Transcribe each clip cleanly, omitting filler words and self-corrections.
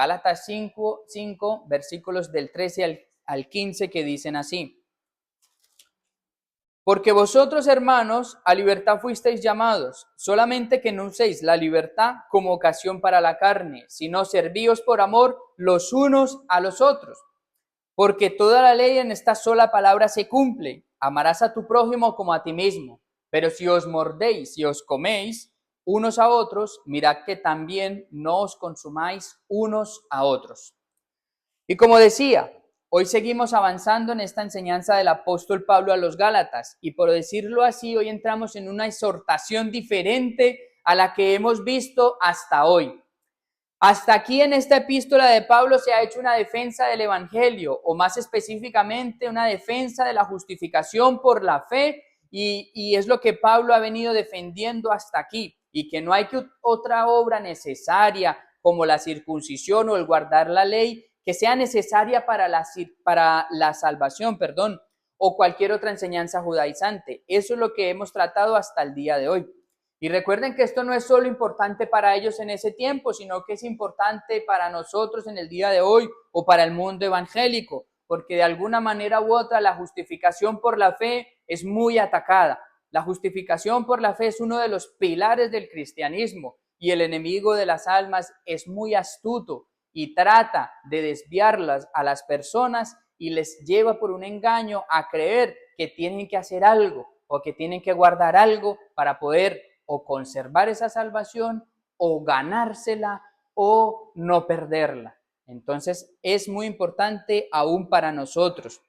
Gálatas 5, versículos del 13 al 15, que dicen así: porque vosotros, hermanos, a libertad fuisteis llamados, solamente que no uséis la libertad como ocasión para la carne, sino servíos por amor los unos a los otros. Porque toda la ley en esta sola palabra se cumple: amarás a tu prójimo como a ti mismo. Pero si os mordéis y os coméis unos a otros, mirad que también no os consumáis unos a otros. Y como decía, hoy seguimos avanzando en esta enseñanza del apóstol Pablo a los Gálatas, y por decirlo así, hoy entramos en una exhortación diferente a la que hemos visto hasta hoy. Hasta aquí en esta epístola de Pablo se ha hecho una defensa del evangelio, o más específicamente una defensa de la justificación por la fe, y es lo que Pablo ha venido defendiendo hasta aquí, y que no hay otra obra necesaria como la circuncisión o el guardar la ley que sea necesaria para la salvación, o cualquier otra enseñanza judaizante. Eso es lo que hemos tratado hasta el día de hoy. Y recuerden que esto no es solo importante para ellos en ese tiempo, sino que es importante para nosotros en el día de hoy o para el mundo evangélico, porque de alguna manera u otra la justificación por la fe es muy atacada. La justificación por la fe es uno de los pilares del cristianismo, y el enemigo de las almas es muy astuto y trata de desviarlas a las personas y les lleva por un engaño a creer que tienen que hacer algo o que tienen que guardar algo para poder o conservar esa salvación, o ganársela, o no perderla. Entonces es muy importante aún para nosotros.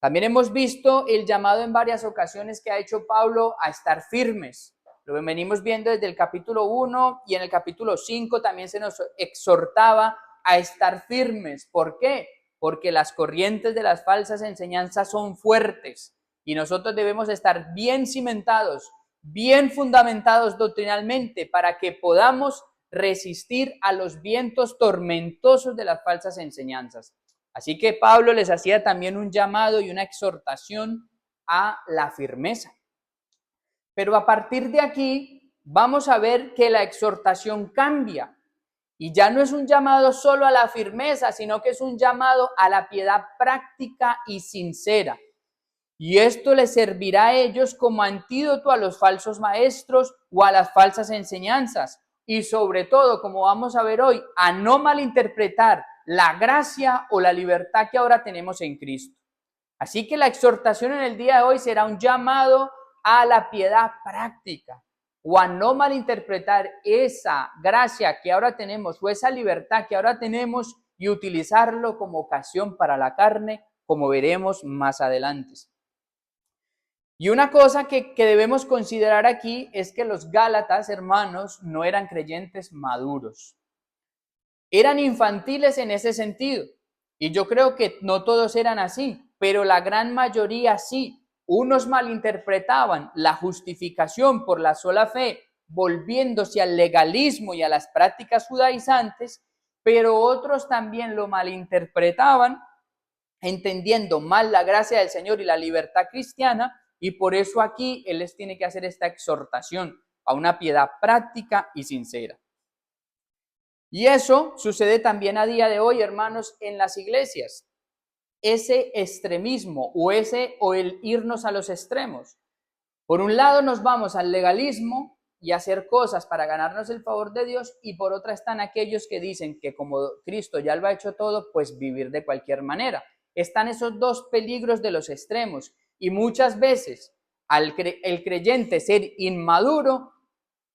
También hemos visto el llamado en varias ocasiones que ha hecho Pablo a estar firmes. Lo venimos viendo desde el capítulo 1, y en el capítulo 5 también se nos exhortaba a estar firmes. ¿Por qué? Porque las corrientes de las falsas enseñanzas son fuertes, y nosotros debemos estar bien cimentados, bien fundamentados doctrinalmente, para que podamos resistir a los vientos tormentosos de las falsas enseñanzas. Así que Pablo les hacía también un llamado y una exhortación a la firmeza. Pero a partir de aquí vamos a ver que la exhortación cambia, y ya no es un llamado solo a la firmeza, sino que es un llamado a la piedad práctica y sincera. Y esto les servirá a ellos como antídoto a los falsos maestros o a las falsas enseñanzas. Y sobre todo, como vamos a ver hoy, a no malinterpretar la gracia o la libertad que ahora tenemos en Cristo. Así que la exhortación en el día de hoy será un llamado a la piedad práctica, o a no malinterpretar esa gracia que ahora tenemos o esa libertad que ahora tenemos y utilizarlo como ocasión para la carne, como veremos más adelante. Y una cosa que debemos considerar aquí es que los Gálatas, hermanos, no eran creyentes maduros. Eran infantiles en ese sentido. Y yo creo que no todos eran así, pero la gran mayoría sí. Unos malinterpretaban la justificación por la sola fe, volviéndose al legalismo y a las prácticas judaizantes, pero otros también lo malinterpretaban, entendiendo mal la gracia del Señor y la libertad cristiana, y por eso aquí Él les tiene que hacer esta exhortación a una piedad práctica y sincera. Y eso sucede también a día de hoy, hermanos, en las iglesias. Ese extremismo o el irnos a los extremos. Por un lado nos vamos al legalismo y hacer cosas para ganarnos el favor de Dios, y por otra están aquellos que dicen que como Cristo ya lo ha hecho todo, pues vivir de cualquier manera. Están esos dos peligros de los extremos, y muchas veces el creyente ser inmaduro,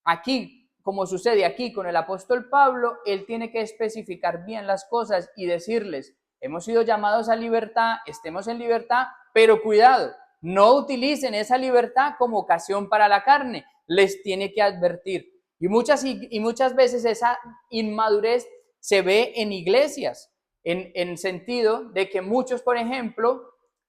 aquí, como sucede aquí con el apóstol Pablo, él tiene que especificar bien las cosas y decirles: hemos sido llamados a libertad, estemos en libertad, pero cuidado, no utilicen esa libertad como ocasión para la carne. Les tiene que advertir. Y muchas veces esa inmadurez se ve en iglesias, en sentido de que muchos, por ejemplo,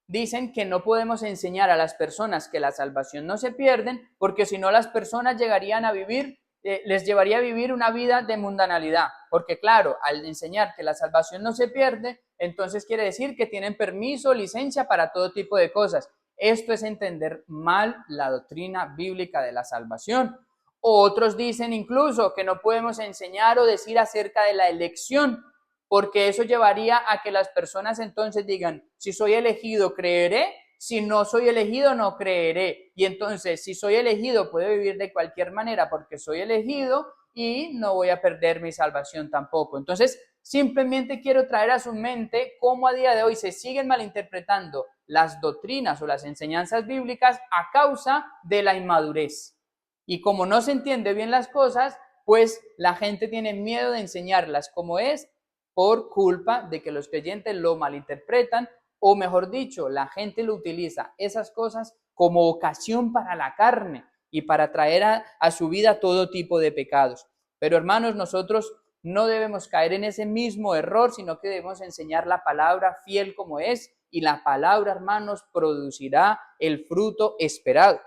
dicen que no podemos enseñar a las personas que la salvación no se pierden, porque si no las personas llegarían a vivir, les llevaría a vivir una vida de mundanalidad, porque claro, al enseñar que la salvación no se pierde, entonces quiere decir que tienen permiso, licencia para todo tipo de cosas. Esto es entender mal la doctrina bíblica de la salvación. Otros dicen incluso que no podemos enseñar o decir acerca de la elección, porque eso llevaría a que las personas entonces digan, si soy elegido, creeré, si no soy elegido, no creeré. Y entonces, si soy elegido, puedo vivir de cualquier manera porque soy elegido y no voy a perder mi salvación tampoco. Entonces, simplemente quiero traer a su mente cómo a día de hoy se siguen malinterpretando las doctrinas o las enseñanzas bíblicas a causa de la inmadurez. Y como no se entiende bien las cosas, pues la gente tiene miedo de enseñarlas como es por culpa de que los creyentes lo malinterpretan, o mejor dicho, la gente lo utiliza esas cosas como ocasión para la carne y para traer a su vida todo tipo de pecados. Pero hermanos, nosotros no debemos caer en ese mismo error, sino que debemos enseñar la palabra fiel como es, y la palabra, hermanos, producirá el fruto esperado.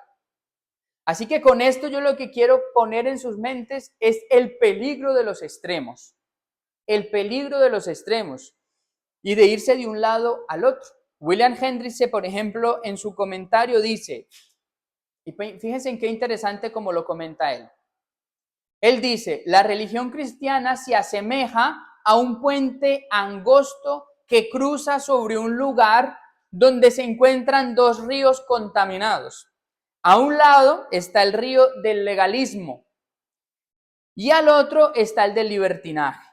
Así que con esto yo lo que quiero poner en sus mentes es el peligro de los extremos. El peligro de los extremos y de irse de un lado al otro. William Hendricks, por ejemplo, en su comentario dice, y fíjense en qué interesante como lo comenta él. Él dice, la religión cristiana se asemeja a un puente angosto que cruza sobre un lugar donde se encuentran dos ríos contaminados. A un lado está el río del legalismo y al otro está el del libertinaje.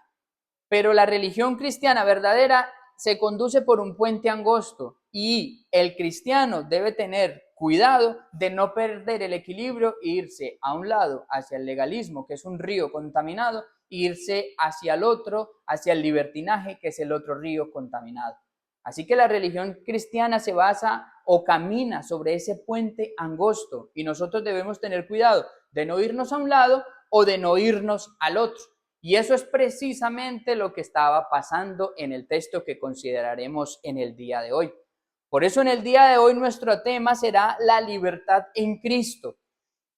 Pero la religión cristiana verdadera se conduce por un puente angosto y el cristiano debe tener cuidado de no perder el equilibrio e irse a un lado hacia el legalismo, que es un río contaminado, e irse hacia el otro, hacia el libertinaje, que es el otro río contaminado. Así que la religión cristiana se basa o camina sobre ese puente angosto y nosotros debemos tener cuidado de no irnos a un lado o de no irnos al otro. Y eso es precisamente lo que estaba pasando en el texto que consideraremos en el día de hoy. Por eso en el día de hoy nuestro tema será la libertad en Cristo.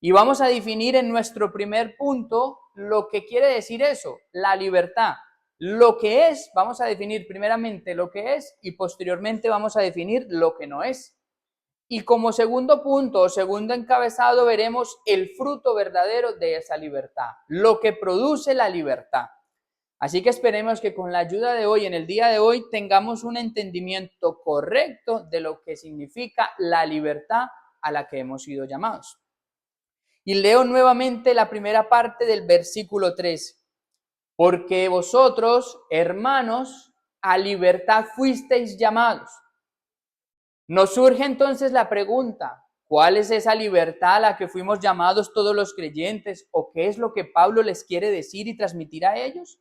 Y vamos a definir en nuestro primer punto lo que quiere decir eso, la libertad. Lo que es, vamos a definir primeramente lo que es y posteriormente vamos a definir lo que no es. Y como segundo punto o segundo encabezado veremos el fruto verdadero de esa libertad, lo que produce la libertad. Así que esperemos que con la ayuda de hoy, en el día de hoy, tengamos un entendimiento correcto de lo que significa la libertad a la que hemos sido llamados. Y leo nuevamente la primera parte del versículo 3. Porque vosotros, hermanos, a libertad fuisteis llamados. Nos surge entonces la pregunta, ¿cuál es esa libertad a la que fuimos llamados todos los creyentes? ¿O qué es lo que Pablo les quiere decir y transmitir a ellos?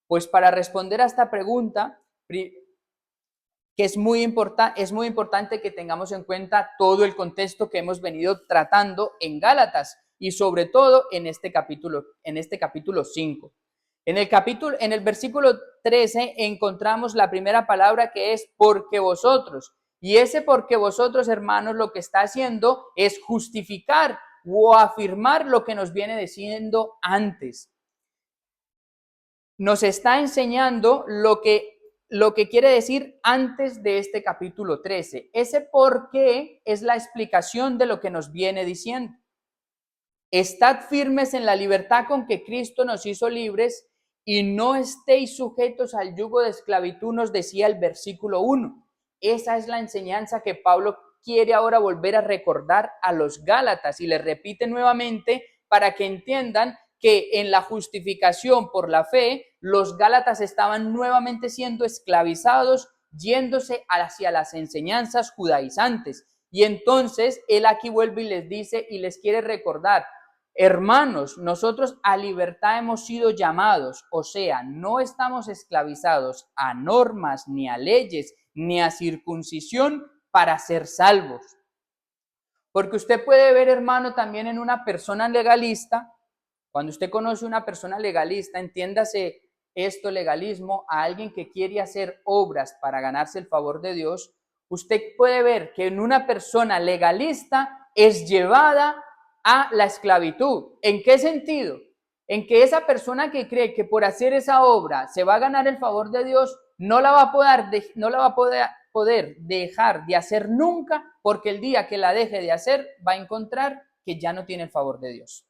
Pues para responder a esta pregunta, que es muy importante que tengamos en cuenta todo el contexto que hemos venido tratando en Gálatas y sobre todo en este capítulo 5. En el versículo 13 encontramos la primera palabra que es porque vosotros. Y ese porque vosotros, hermanos, lo que está haciendo es justificar o afirmar lo que nos viene diciendo antes. Nos está enseñando lo que quiere decir antes de este capítulo 13. Ese por qué es la explicación de lo que nos viene diciendo. Estad firmes en la libertad con que Cristo nos hizo libres y no estéis sujetos al yugo de esclavitud, nos decía el versículo 1. Esa es la enseñanza que Pablo quiere ahora volver a recordar a los Gálatas y les repite nuevamente para que entiendan que en la justificación por la fe, los Gálatas estaban nuevamente siendo esclavizados, yéndose hacia las enseñanzas judaizantes. Y entonces él aquí vuelve y les dice y les quiere recordar, hermanos, nosotros a libertad hemos sido llamados, o sea, no estamos esclavizados a normas, ni a leyes, ni a circuncisión para ser salvos. Porque usted puede ver, hermano, también en una persona legalista, cuando usted conoce una persona legalista, entiéndase esto, legalismo, a alguien que quiere hacer obras para ganarse el favor de Dios, usted puede ver que en una persona legalista es llevada a la esclavitud. ¿En qué sentido? En que esa persona que cree que por hacer esa obra se va a ganar el favor de Dios, no la va a poder dejar de hacer nunca, porque el día que la deje de hacer va a encontrar que ya no tiene el favor de Dios.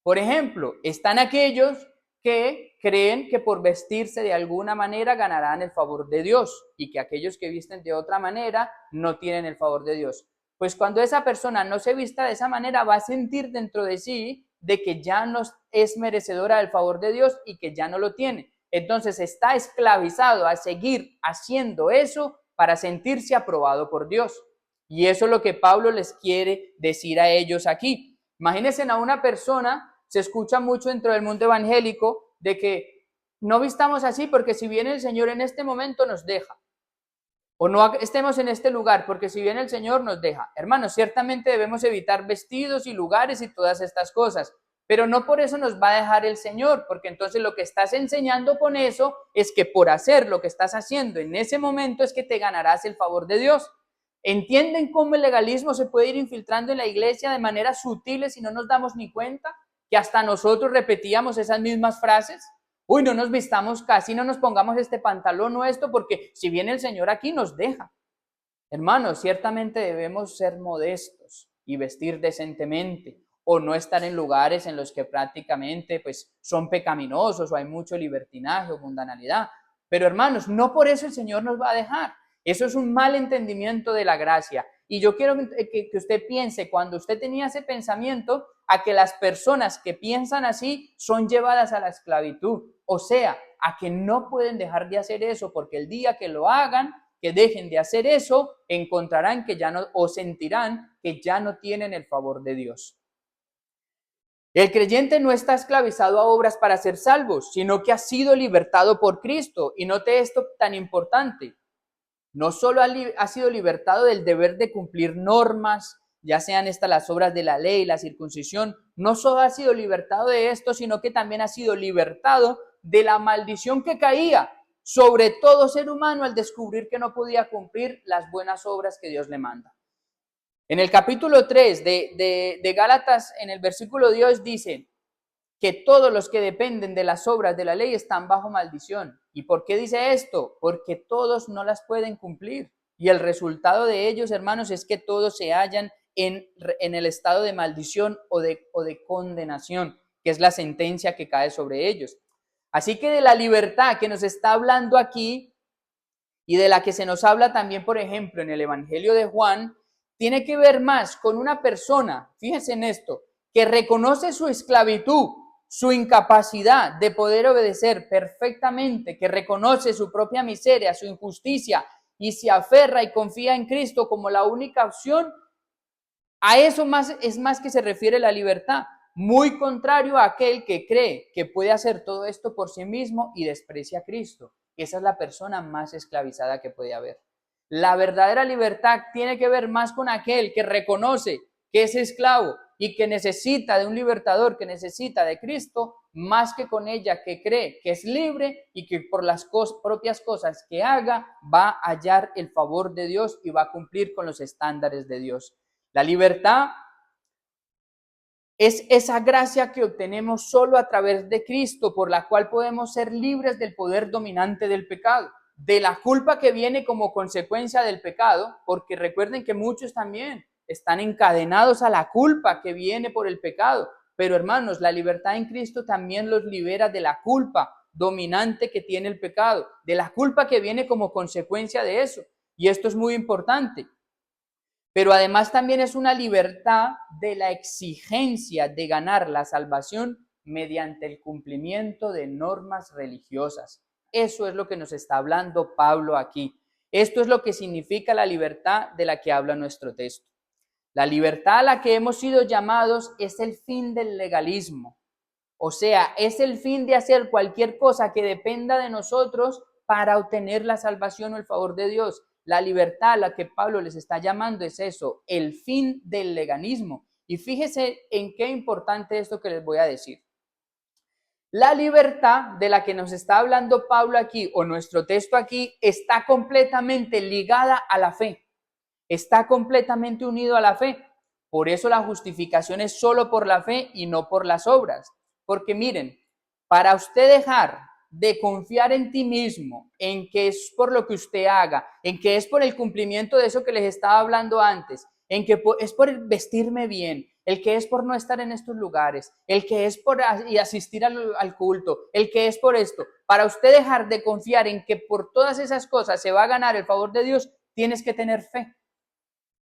Por ejemplo, están aquellos que creen que por vestirse de alguna manera ganarán el favor de Dios y que aquellos que visten de otra manera no tienen el favor de Dios. Pues cuando esa persona no se vista de esa manera, va a sentir dentro de sí de que ya no es merecedora del favor de Dios y que ya no lo tiene. Entonces está esclavizado a seguir haciendo eso para sentirse aprobado por Dios. Y eso es lo que Pablo les quiere decir a ellos aquí. Imagínense a una persona, se escucha mucho dentro del mundo evangélico de que no vistamos así porque si viene el Señor en este momento nos deja. O no estemos en este lugar porque si viene el Señor nos deja. Hermanos, ciertamente debemos evitar vestidos y lugares y todas estas cosas, pero no por eso nos va a dejar el Señor, porque entonces lo que estás enseñando con eso es que por hacer lo que estás haciendo en ese momento es que te ganarás el favor de Dios. ¿Entienden cómo el legalismo se puede ir infiltrando en la iglesia de manera sutil y no nos damos ni cuenta? Que hasta nosotros repetíamos esas mismas frases. Uy, no nos vistamos casi, no nos pongamos este pantalón o esto, porque si viene el Señor aquí nos deja. Hermanos, ciertamente debemos ser modestos y vestir decentemente, o no estar en lugares en los que prácticamente pues, son pecaminosos o hay mucho libertinaje o mundanalidad. Pero hermanos, no por eso el Señor nos va a dejar. Eso es un mal entendimiento de la gracia. Y yo quiero que usted piense, cuando usted tenía ese pensamiento, a que las personas que piensan así son llevadas a la esclavitud. O sea, a que no pueden dejar de hacer eso, porque el día que lo hagan, que dejen de hacer eso, encontrarán que ya no, o sentirán que ya no tienen el favor de Dios. El creyente no está esclavizado a obras para ser salvos, sino que ha sido libertado por Cristo. Y note esto tan importante. No solo ha sido libertado del deber de cumplir normas, ya sean estas las obras de la ley, la circuncisión, no solo ha sido libertado de esto, sino que también ha sido libertado de la maldición que caía sobre todo ser humano al descubrir que no podía cumplir las buenas obras que Dios le manda. En el capítulo 3 de Gálatas, en el versículo 10 dice que todos los que dependen de las obras de la ley están bajo maldición. ¿Y por qué dice esto? Porque todos no las pueden cumplir. Y el resultado de ellos, hermanos, es que todos se hallan en el estado de maldición o de condenación, que es la sentencia que cae sobre ellos. Así que de la libertad que nos está hablando aquí y de la que se nos habla también, por ejemplo, en el Evangelio de Juan, tiene que ver más con una persona, fíjense en esto, que reconoce su esclavitud, su incapacidad de poder obedecer perfectamente, que reconoce su propia miseria, su injusticia y se aferra y confía en Cristo como la única opción. A eso es más que se refiere la libertad, muy contrario a aquel que cree que puede hacer todo esto por sí mismo y desprecia a Cristo. Esa es la persona más esclavizada que puede haber. La verdadera libertad tiene que ver más con aquel que reconoce que es esclavo y que necesita de un libertador, que necesita de Cristo, más que con ella que cree que es libre y que por las propias cosas que haga va a hallar el favor de Dios y va a cumplir con los estándares de Dios. La libertad es esa gracia que obtenemos solo a través de Cristo, por la cual podemos ser libres del poder dominante del pecado, de la culpa que viene como consecuencia del pecado, porque recuerden que muchos también están encadenados a la culpa que viene por el pecado. Pero hermanos, la libertad en Cristo también los libera de la culpa dominante que tiene el pecado, de la culpa que viene como consecuencia de eso. Y esto es muy importante. Pero además también es una libertad de la exigencia de ganar la salvación mediante el cumplimiento de normas religiosas. Eso es lo que nos está hablando Pablo aquí. Esto es lo que significa la libertad de la que habla nuestro texto. La libertad a la que hemos sido llamados es el fin del legalismo. O sea, es el fin de hacer cualquier cosa que dependa de nosotros para obtener la salvación o el favor de Dios. La libertad a la que Pablo les está llamando es eso, el fin del legalismo. Y fíjese en qué importante esto que les voy a decir. La libertad de la que nos está hablando Pablo aquí, o nuestro texto aquí, está completamente ligada a la fe. Está completamente unido a la fe. Por eso la justificación es solo por la fe y no por las obras. Porque miren, para usted dejar de confiar en ti mismo, en que es por lo que usted haga, en que es por el cumplimiento de eso que les estaba hablando antes, en que es por el vestirme bien, el que es por no estar en estos lugares, el que es por asistir al culto, el que es por esto. Para usted dejar de confiar en que por todas esas cosas se va a ganar el favor de Dios, tienes que tener fe.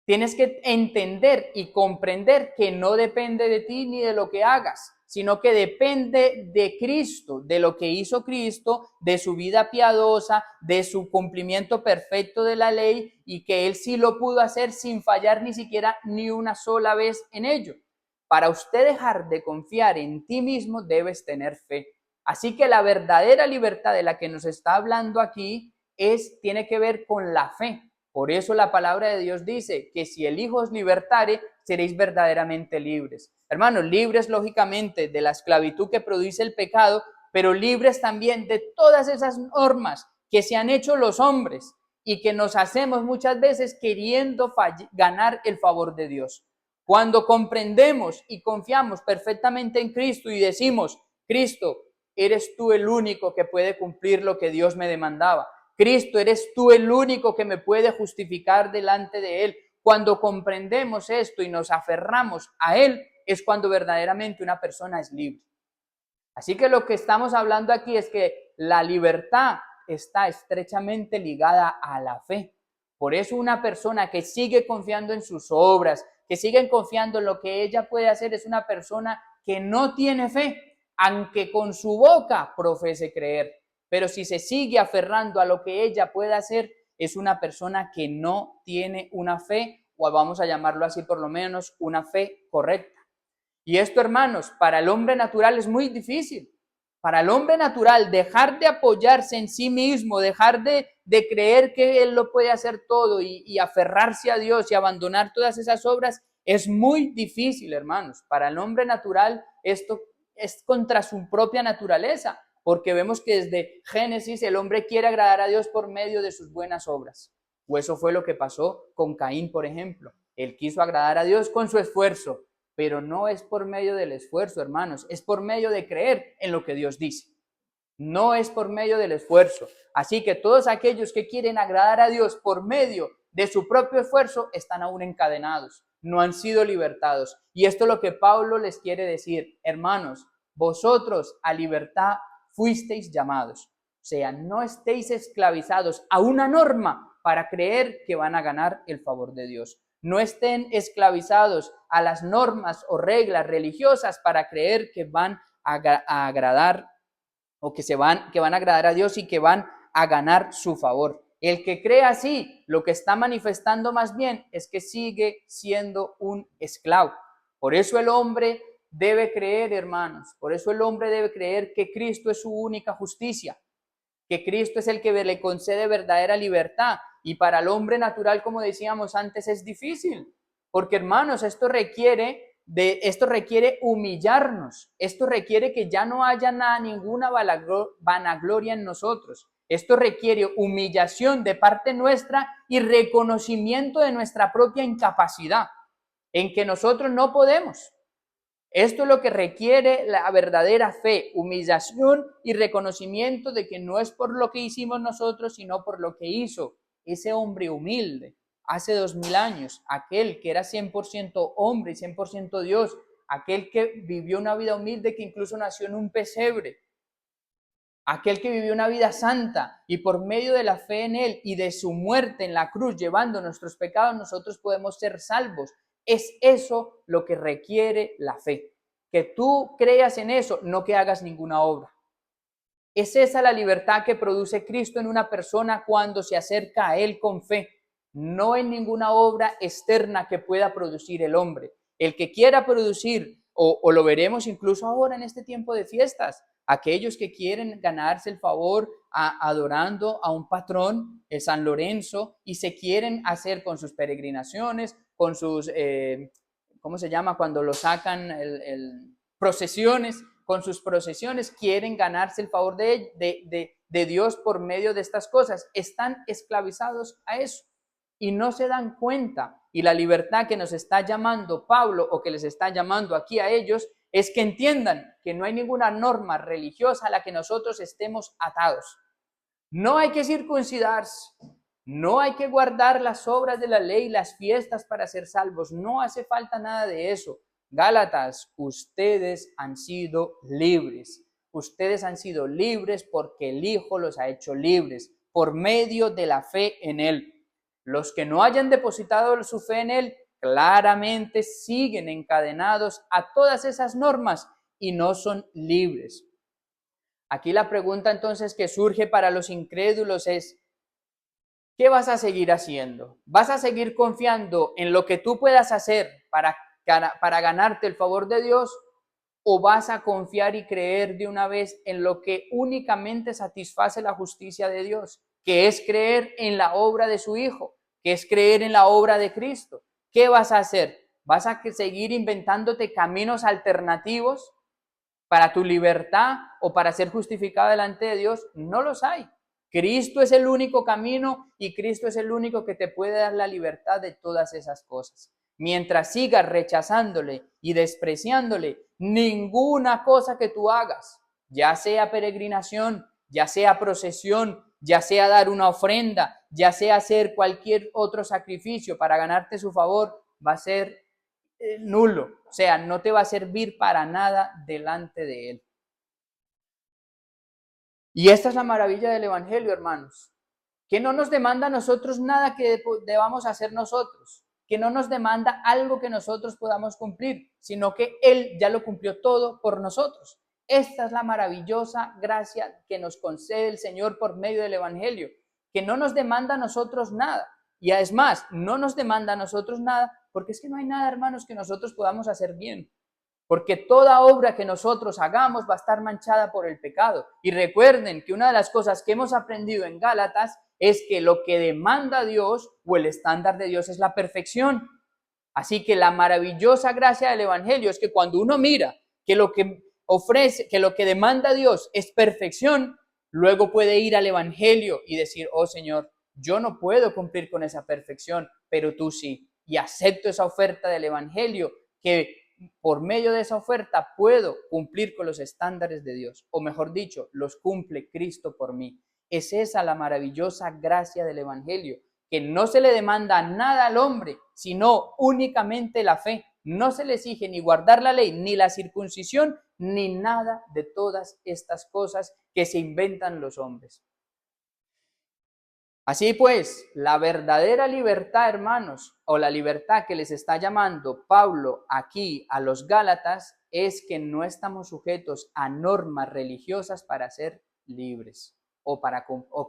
Tienes que entender y comprender que no depende de ti ni de lo que hagas, sino que depende de Cristo, de lo que hizo Cristo, de su vida piadosa, de su cumplimiento perfecto de la ley, y que Él sí lo pudo hacer sin fallar ni siquiera ni una sola vez en ello. Para usted dejar de confiar en ti mismo, debes tener fe. Así que la verdadera libertad de la que nos está hablando aquí tiene que ver con la fe. Por eso la palabra de Dios dice que si el Hijo os libertare, seréis verdaderamente libres. Hermanos, libres lógicamente de la esclavitud que produce el pecado, pero libres también de todas esas normas que se han hecho los hombres y que nos hacemos muchas veces queriendo ganar el favor de Dios. Cuando comprendemos y confiamos perfectamente en Cristo y decimos, Cristo, eres tú el único que puede cumplir lo que Dios me demandaba. Cristo, eres tú el único que me puede justificar delante de Él. Cuando comprendemos esto y nos aferramos a Él, es cuando verdaderamente una persona es libre. Así que lo que estamos hablando aquí es que la libertad está estrechamente ligada a la fe. Por eso una persona que sigue confiando en sus obras, que sigue confiando en lo que ella puede hacer, es una persona que no tiene fe, aunque con su boca profese creer. Pero si se sigue aferrando a lo que ella puede hacer, es una persona que no tiene una fe, o vamos a llamarlo así por lo menos, una fe correcta. Y esto, hermanos, para el hombre natural es muy difícil. Para el hombre natural, dejar de apoyarse en sí mismo, dejar de creer que él lo puede hacer todo y aferrarse a Dios y abandonar todas esas obras, es muy difícil, hermanos. Para el hombre natural, esto es contra su propia naturaleza, porque vemos que desde Génesis el hombre quiere agradar a Dios por medio de sus buenas obras. O eso fue lo que pasó con Caín, por ejemplo. Él quiso agradar a Dios con su esfuerzo, pero no es por medio del esfuerzo, hermanos, es por medio de creer en lo que Dios dice. No es por medio del esfuerzo. Así que todos aquellos que quieren agradar a Dios por medio de su propio esfuerzo están aún encadenados, no han sido libertados. Y esto es lo que Pablo les quiere decir, hermanos, vosotros a libertad fuisteis llamados. O sea, no estéis esclavizados a una norma para creer que van a ganar el favor de Dios. No estén esclavizados a las normas o reglas religiosas para creer que van a agradar o que van a agradar a Dios y que van a ganar su favor. El que cree así, lo que está manifestando más bien es que sigue siendo un esclavo. Por eso el hombre debe creer, hermanos, por eso el hombre debe creer que Cristo es su única justicia, que Cristo es el que le concede verdadera libertad. Y para el hombre natural, como decíamos antes, es difícil, porque, hermanos, esto requiere humillarnos, esto requiere que ya no haya ninguna vanagloria en nosotros, esto requiere humillación de parte nuestra y reconocimiento de nuestra propia incapacidad, en que nosotros no podemos. Esto es lo que requiere la verdadera fe, humillación y reconocimiento de que no es por lo que hicimos nosotros, sino por lo que hizo ese hombre humilde hace 2000 años, aquel que era 100% hombre y 100% Dios, aquel que vivió una vida humilde que incluso nació en un pesebre, aquel que vivió una vida santa y por medio de la fe en Él y de su muerte en la cruz llevando nuestros pecados, nosotros podemos ser salvos. Es eso lo que requiere la fe, que tú creas en eso, no que hagas ninguna obra. Es esa la libertad que produce Cristo en una persona cuando se acerca a Él con fe, no en ninguna obra externa que pueda producir el hombre. El que quiera producir, o lo veremos incluso ahora en este tiempo de fiestas, aquellos que quieren ganarse el favor adorando a un patrón, el San Lorenzo, y se quieren hacer con sus peregrinaciones, con sus, ¿cómo se llama? Cuando lo sacan, procesiones, con sus procesiones, quieren ganarse el favor de Dios por medio de estas cosas. Están esclavizados a eso y no se dan cuenta. Y la libertad que nos está llamando Pablo, o que les está llamando aquí a ellos, es que entiendan que no hay ninguna norma religiosa a la que nosotros estemos atados. No hay que circuncidarse, no hay que guardar las obras de la ley, las fiestas para ser salvos, no hace falta nada de eso. Gálatas, ustedes han sido libres. Ustedes han sido libres porque el Hijo los ha hecho libres por medio de la fe en Él. Los que no hayan depositado su fe en Él, claramente siguen encadenados a todas esas normas y no son libres. Aquí la pregunta entonces que surge para los incrédulos es, ¿qué vas a seguir haciendo? ¿Vas a seguir confiando en lo que tú puedas hacer para ganarte el favor de Dios? ¿O vas a confiar y creer de una vez en lo que únicamente satisface la justicia de Dios, que es creer en la obra de su Hijo, que es creer en la obra de Cristo? ¿Qué vas a hacer? ¿Vas a seguir inventándote caminos alternativos para tu libertad o para ser justificado delante de Dios? No los hay. Cristo es el único camino y Cristo es el único que te puede dar la libertad de todas esas cosas. Mientras sigas rechazándole y despreciándole, ninguna cosa que tú hagas, ya sea peregrinación, ya sea procesión, ya sea dar una ofrenda, ya sea hacer cualquier otro sacrificio para ganarte su favor, va a ser nulo. O sea, no te va a servir para nada delante de Él. Y esta es la maravilla del Evangelio, hermanos, que no nos demanda a nosotros nada que debamos hacer nosotros, que no nos demanda algo que nosotros podamos cumplir, sino que Él ya lo cumplió todo por nosotros. Esta es la maravillosa gracia que nos concede el Señor por medio del Evangelio, que no nos demanda a nosotros nada. Y es más, no nos demanda a nosotros nada, porque es que no hay nada, hermanos, que nosotros podamos hacer bien. Porque toda obra que nosotros hagamos va a estar manchada por el pecado. Y recuerden que una de las cosas que hemos aprendido en Gálatas es que lo que demanda Dios o el estándar de Dios es la perfección. Así que la maravillosa gracia del Evangelio es que cuando uno mira que lo que ofrece, que lo que demanda Dios es perfección, luego puede ir al Evangelio y decir, oh Señor, yo no puedo cumplir con esa perfección, pero tú sí. Y acepto esa oferta del Evangelio, que por medio de esa oferta puedo cumplir con los estándares de Dios, o mejor dicho, los cumple Cristo por mí. Es esa la maravillosa gracia del Evangelio, que no se le demanda nada al hombre, sino únicamente la fe. No se le exige ni guardar la ley, ni la circuncisión, ni nada de todas estas cosas que se inventan los hombres. Así pues, la verdadera libertad, hermanos, o la libertad que les está llamando Pablo aquí a los Gálatas, es que no estamos sujetos a normas religiosas para ser libres, o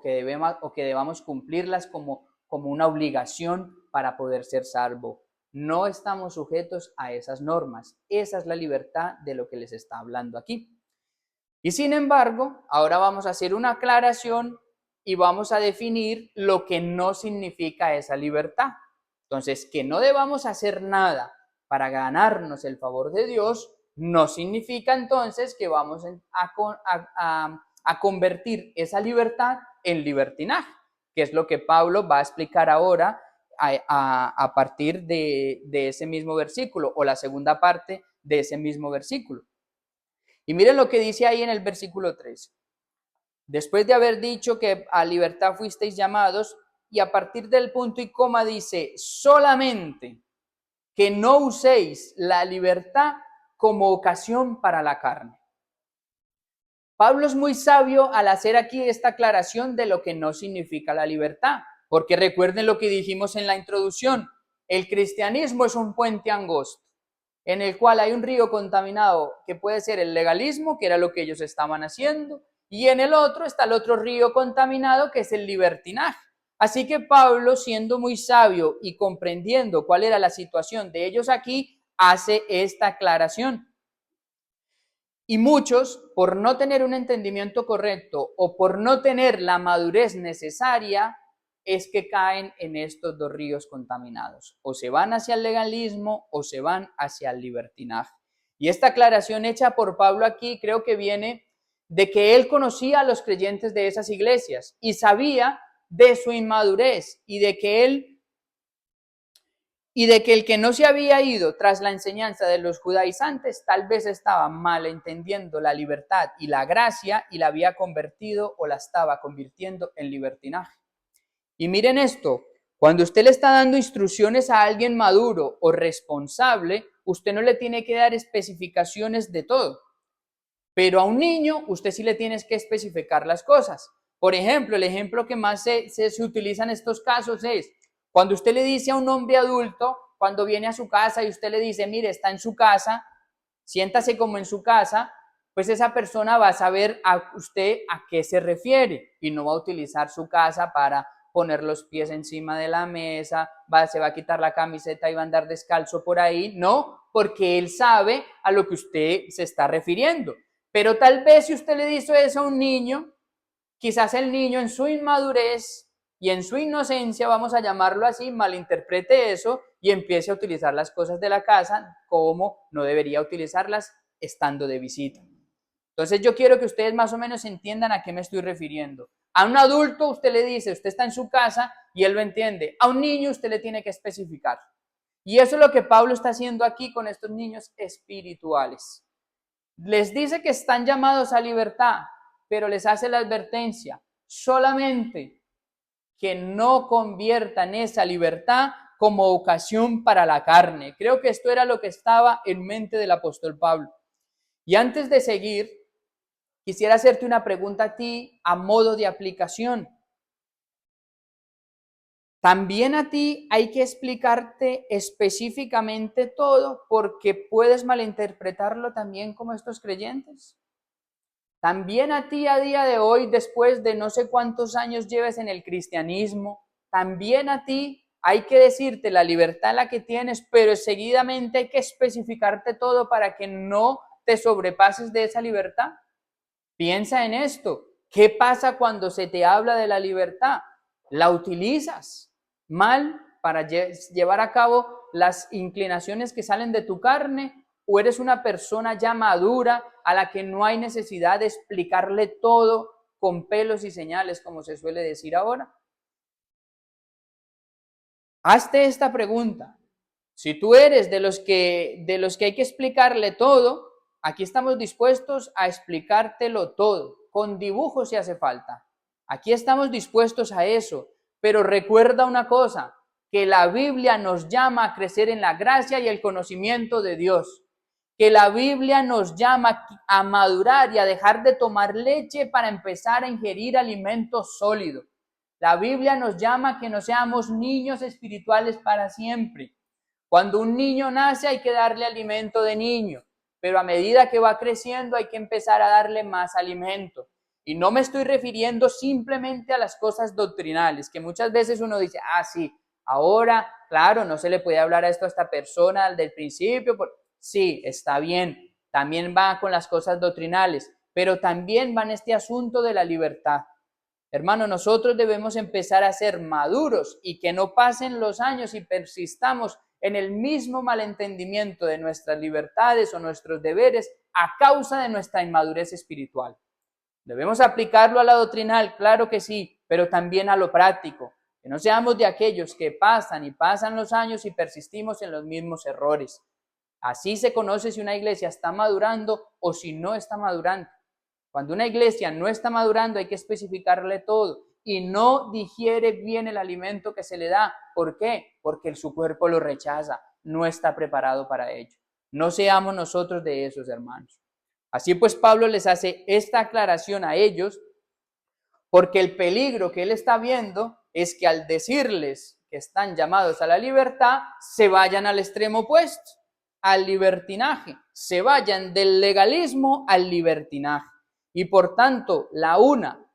que debamos cumplirlas como una obligación para poder ser salvo. No estamos sujetos a esas normas. Esa es la libertad de lo que les está hablando aquí. Y sin embargo, ahora vamos a hacer una aclaración y vamos a definir lo que no significa esa libertad. Entonces, que no debamos hacer nada para ganarnos el favor de Dios, no significa entonces que vamos a convertir esa libertad en libertinaje, que es lo que Pablo va a explicar ahora a partir de ese mismo versículo, o la segunda parte de ese mismo versículo. Y miren lo que dice ahí en el versículo 3. Después de haber dicho que a libertad fuisteis llamados, y a partir del punto y coma dice, solamente que no uséis la libertad como ocasión para la carne. Pablo es muy sabio al hacer aquí esta aclaración de lo que no significa la libertad, porque recuerden lo que dijimos en la introducción, el cristianismo es un puente angosto, en el cual hay un río contaminado que puede ser el legalismo, que era lo que ellos estaban haciendo, y en el otro está el otro río contaminado que es el libertinaje. Así que Pablo, siendo muy sabio y comprendiendo cuál era la situación de ellos aquí, hace esta aclaración. Y muchos, por no tener un entendimiento correcto o por no tener la madurez necesaria, es que caen en estos dos ríos contaminados. O se van hacia el legalismo o se van hacia el libertinaje. Y esta aclaración hecha por Pablo aquí creo que viene de que él conocía a los creyentes de esas iglesias y sabía de su inmadurez y de que el que no se había ido tras la enseñanza de los judaizantes tal vez estaba malentendiendo la libertad y la gracia y la había convertido o la estaba convirtiendo en libertinaje. Y miren esto, cuando usted le está dando instrucciones a alguien maduro o responsable, usted no le tiene que dar especificaciones de todo, pero a un niño usted sí le tiene que especificar las cosas. Por ejemplo, el ejemplo que más se utiliza en estos casos es cuando usted le dice a un hombre adulto, cuando viene a su casa y usted le dice, mire, está en su casa, siéntase como en su casa, pues esa persona va a saber a usted a qué se refiere y no va a utilizar su casa para poner los pies encima de la mesa, se va a quitar la camiseta y va a andar descalzo por ahí, no, porque él sabe a lo que usted se está refiriendo. Pero tal vez si usted le dice eso a un niño, quizás el niño en su inmadurez y en su inocencia, vamos a llamarlo así, malinterprete eso y empiece a utilizar las cosas de la casa como no debería utilizarlas estando de visita. Entonces yo quiero que ustedes más o menos entiendan a qué me estoy refiriendo. A un adulto usted le dice, usted está en su casa y él lo entiende. A un niño usted le tiene que especificar. Y eso es lo que Pablo está haciendo aquí con estos niños espirituales. Les dice que están llamados a libertad, pero les hace la advertencia, solamente que no conviertan esa libertad como ocasión para la carne. Creo que esto era lo que estaba en mente del apóstol Pablo. Y antes de seguir, quisiera hacerte una pregunta a ti a modo de aplicación. También a ti hay que explicarte específicamente todo porque puedes malinterpretarlo también como estos creyentes. También a ti a día de hoy, después de no sé cuántos años lleves en el cristianismo, también a ti hay que decirte la libertad la que tienes, pero seguidamente hay que especificarte todo para que no te sobrepases de esa libertad. Piensa en esto. ¿Qué pasa cuando se te habla de la libertad? ¿La utilizas mal para llevar a cabo las inclinaciones que salen de tu carne? ¿O eres una persona ya madura a la que no hay necesidad de explicarle todo con pelos y señales, como se suele decir ahora? Hazte esta pregunta. Si tú eres de los que hay que explicarle todo, aquí estamos dispuestos a explicártelo todo, con dibujos si hace falta. Aquí estamos dispuestos a eso, pero recuerda una cosa, que la Biblia nos llama a crecer en la gracia y el conocimiento de Dios, que la Biblia nos llama a madurar y a dejar de tomar leche para empezar a ingerir alimento sólido. La Biblia nos llama a que no seamos niños espirituales para siempre. Cuando un niño nace hay que darle alimento de niño, pero a medida que va creciendo hay que empezar a darle más alimento. Y no me estoy refiriendo simplemente a las cosas doctrinales, que muchas veces uno dice, sí, ahora, claro, no se le puede hablar a esto a esta persona del principio. Sí, está bien, también va con las cosas doctrinales, pero también va en este asunto de la libertad. Hermano, nosotros debemos empezar a ser maduros y que no pasen los años y persistamos en el mismo malentendimiento de nuestras libertades o nuestros deberes a causa de nuestra inmadurez espiritual. Debemos aplicarlo a la doctrinal, claro que sí, pero también a lo práctico. Que no seamos de aquellos que pasan y pasan los años y persistimos en los mismos errores. Así se conoce si una iglesia está madurando o si no está madurando. Cuando una iglesia no está madurando hay que especificarle todo y no digiere bien el alimento que se le da. ¿Por qué? Porque su cuerpo lo rechaza, no está preparado para ello. No seamos nosotros de esos, hermanos. Así pues, Pablo les hace esta aclaración a ellos porque el peligro que él está viendo es que al decirles que están llamados a la libertad, se vayan al extremo opuesto, al libertinaje, se vayan del legalismo al libertinaje. Y por tanto, la una,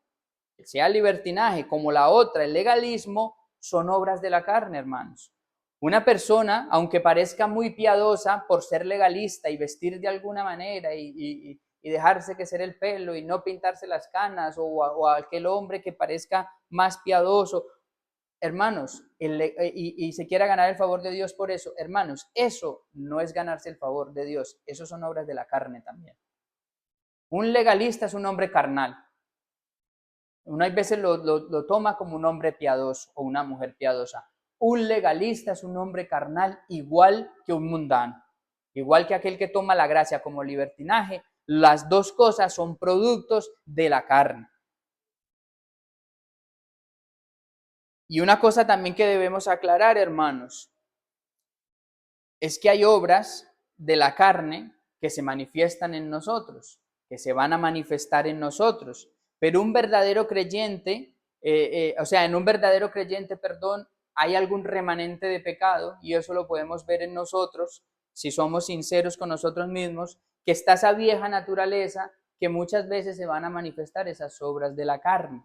que sea el libertinaje, como la otra, el legalismo, son obras de la carne, hermanos. Una persona, aunque parezca muy piadosa por ser legalista y vestir de alguna manera y dejarse crecer el pelo y no pintarse las canas, o aquel hombre que parezca más piadoso, hermanos, y se quiera ganar el favor de Dios por eso, hermanos, eso no es ganarse el favor de Dios, eso son obras de la carne también. Un legalista es un hombre carnal. Uno a veces lo toma como un hombre piadoso o una mujer piadosa. Un legalista es un hombre carnal igual que un mundano. Igual que aquel que toma la gracia como libertinaje, las dos cosas son productos de la carne. Y una cosa también que debemos aclarar, hermanos, es que hay obras de la carne que se manifiestan en nosotros, que se van a manifestar en nosotros. Pero un verdadero creyente, en un verdadero creyente, perdón, hay algún remanente de pecado, y eso lo podemos ver en nosotros, si somos sinceros con nosotros mismos, que está esa vieja naturaleza que muchas veces se van a manifestar esas obras de la carne.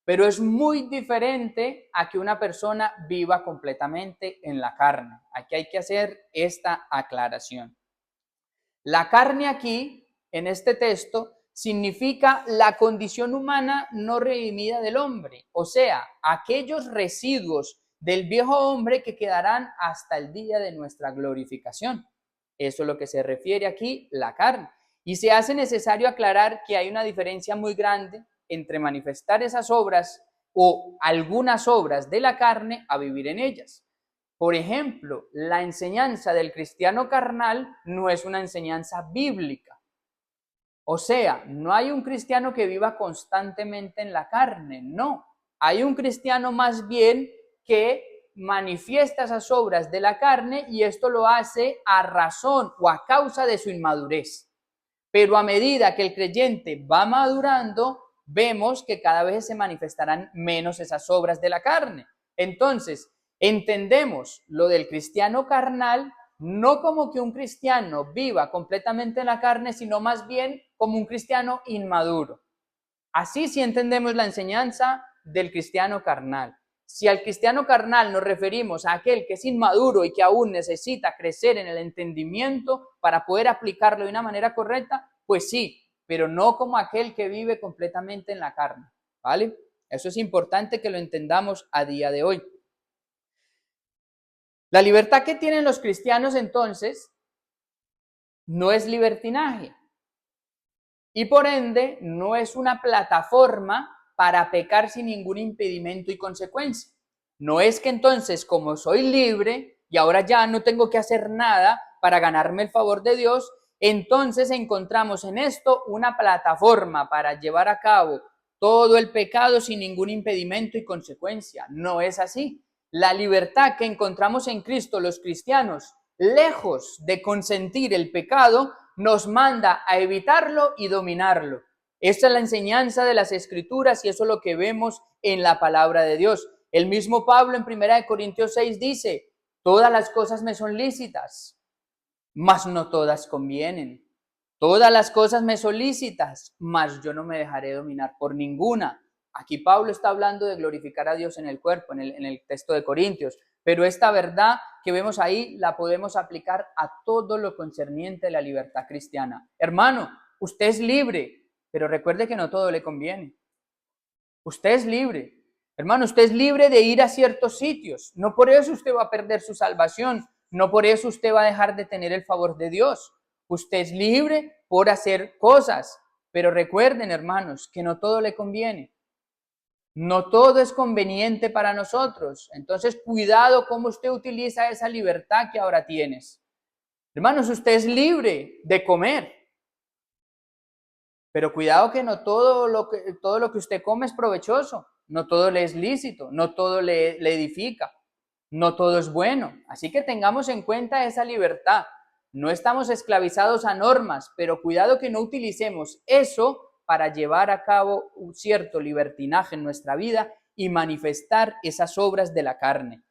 Pero es muy diferente a que una persona viva completamente en la carne. Aquí hay que hacer esta aclaración. La carne aquí, en este texto, significa la condición humana no redimida del hombre, o sea, aquellos residuos del viejo hombre que quedarán hasta el día de nuestra glorificación. Eso es lo que se refiere aquí, la carne. Y se hace necesario aclarar que hay una diferencia muy grande entre manifestar esas obras o algunas obras de la carne a vivir en ellas. Por ejemplo, la enseñanza del cristiano carnal no es una enseñanza bíblica. O sea, no hay un cristiano que viva constantemente en la carne, no. Hay un cristiano más bien que manifiesta esas obras de la carne, y esto lo hace a razón o a causa de su inmadurez. Pero a medida que el creyente va madurando, vemos que cada vez se manifestarán menos esas obras de la carne. Entonces, entendemos lo del cristiano carnal no como que un cristiano viva completamente en la carne, sino más bien como un cristiano inmaduro. Así sí entendemos la enseñanza del cristiano carnal. Si al cristiano carnal nos referimos a aquel que es inmaduro y que aún necesita crecer en el entendimiento para poder aplicarlo de una manera correcta, pues sí, pero no como aquel que vive completamente en la carne, ¿vale? Eso es importante que lo entendamos a día de hoy. La libertad que tienen los cristianos entonces no es libertinaje y por ende no es una plataforma para pecar sin ningún impedimento y consecuencia. No es que entonces, como soy libre y ahora ya no tengo que hacer nada para ganarme el favor de Dios, entonces encontramos en esto una plataforma para llevar a cabo todo el pecado sin ningún impedimento y consecuencia. No es así. La libertad que encontramos en Cristo los cristianos, lejos de consentir el pecado, nos manda a evitarlo y dominarlo. Esta es la enseñanza de las Escrituras y eso es lo que vemos en la palabra de Dios. El mismo Pablo en 1 Corintios 6 dice, todas las cosas me son lícitas, mas no todas convienen. Todas las cosas me son lícitas, mas yo no me dejaré dominar por ninguna. Aquí Pablo está hablando de glorificar a Dios en el cuerpo, en el texto de Corintios, pero esta verdad que vemos ahí la podemos aplicar a todo lo concerniente a la libertad cristiana. Hermano, usted es libre, pero recuerde que no todo le conviene. Usted es libre. Hermano, usted es libre de ir a ciertos sitios. No por eso usted va a perder su salvación. No por eso usted va a dejar de tener el favor de Dios. Usted es libre por hacer cosas. Pero recuerden, hermanos, que no todo le conviene. No todo es conveniente para nosotros. Entonces, cuidado cómo usted utiliza esa libertad que ahora tienes. Hermanos, usted es libre de comer. Pero cuidado que no todo lo que usted come es provechoso. No todo le es lícito. No todo le edifica. No todo es bueno. Así que tengamos en cuenta esa libertad. No estamos esclavizados a normas, pero cuidado que no utilicemos eso para llevar a cabo un cierto libertinaje en nuestra vida y manifestar esas obras de la carne.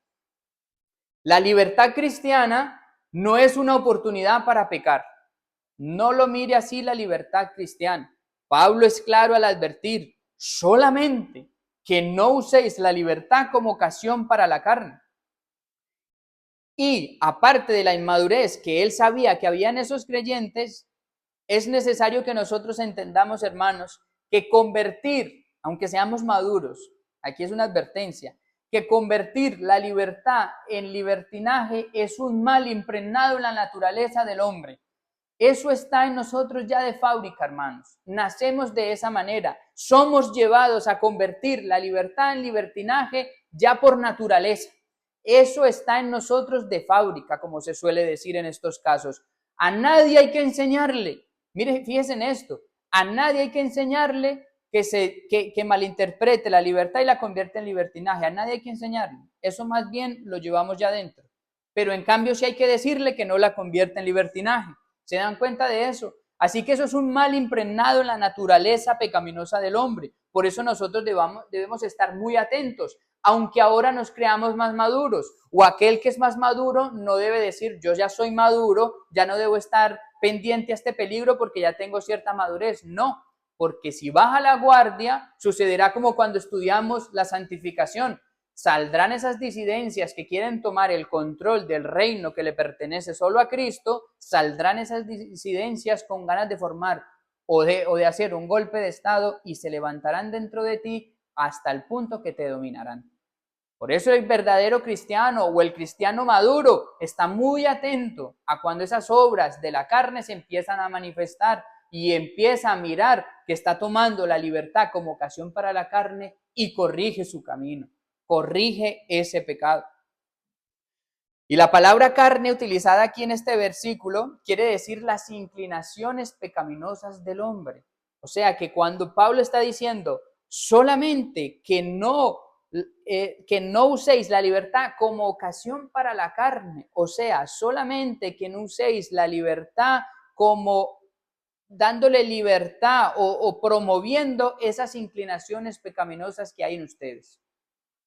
La libertad cristiana no es una oportunidad para pecar. No lo mire así la libertad cristiana. Pablo es claro al advertir solamente que no uséis la libertad como ocasión para la carne. Y aparte de la inmadurez que él sabía que había en esos creyentes, es necesario que nosotros entendamos, hermanos, que convertir, aunque seamos maduros, aquí es una advertencia, que convertir la libertad en libertinaje es un mal impregnado en la naturaleza del hombre. Eso está en nosotros ya de fábrica, hermanos. Nacemos de esa manera. Somos llevados a convertir la libertad en libertinaje ya por naturaleza. Eso está en nosotros de fábrica, como se suele decir en estos casos. A nadie hay que enseñarle. Mire, fíjense en esto. A nadie hay que enseñarle que malinterprete la libertad y la convierta en libertinaje. A nadie hay que enseñarle. Eso más bien lo llevamos ya dentro. pero en cambio sí hay que decirle que no la convierta en libertinaje. ¿Se dan cuenta de eso? Así que eso es un mal impregnado en la naturaleza pecaminosa del hombre. Por eso nosotros debemos estar muy atentos, aunque ahora nos creamos más maduros, o aquel que es más maduro no debe decir, yo ya soy maduro, ya no debo estar pendiente a este peligro porque ya tengo cierta madurez. No, porque si baja la guardia, sucederá como cuando estudiamos la santificación. Saldrán esas disidencias que quieren tomar el control del reino que le pertenece solo a Cristo, saldrán esas disidencias con ganas de formar o de hacer un golpe de estado y se levantarán dentro de ti hasta el punto que te dominarán. Por eso el verdadero cristiano o el cristiano maduro está muy atento a cuando esas obras de la carne se empiezan a manifestar y empieza a mirar que está tomando la libertad como ocasión para la carne y corrige su camino, corrige ese pecado. Y la palabra carne utilizada aquí en este versículo quiere decir las inclinaciones pecaminosas del hombre. O sea que cuando Pablo está diciendo solamente que no uséis la libertad como ocasión para la carne, o sea, solamente que no uséis la libertad como dándole libertad o promoviendo esas inclinaciones pecaminosas que hay en ustedes.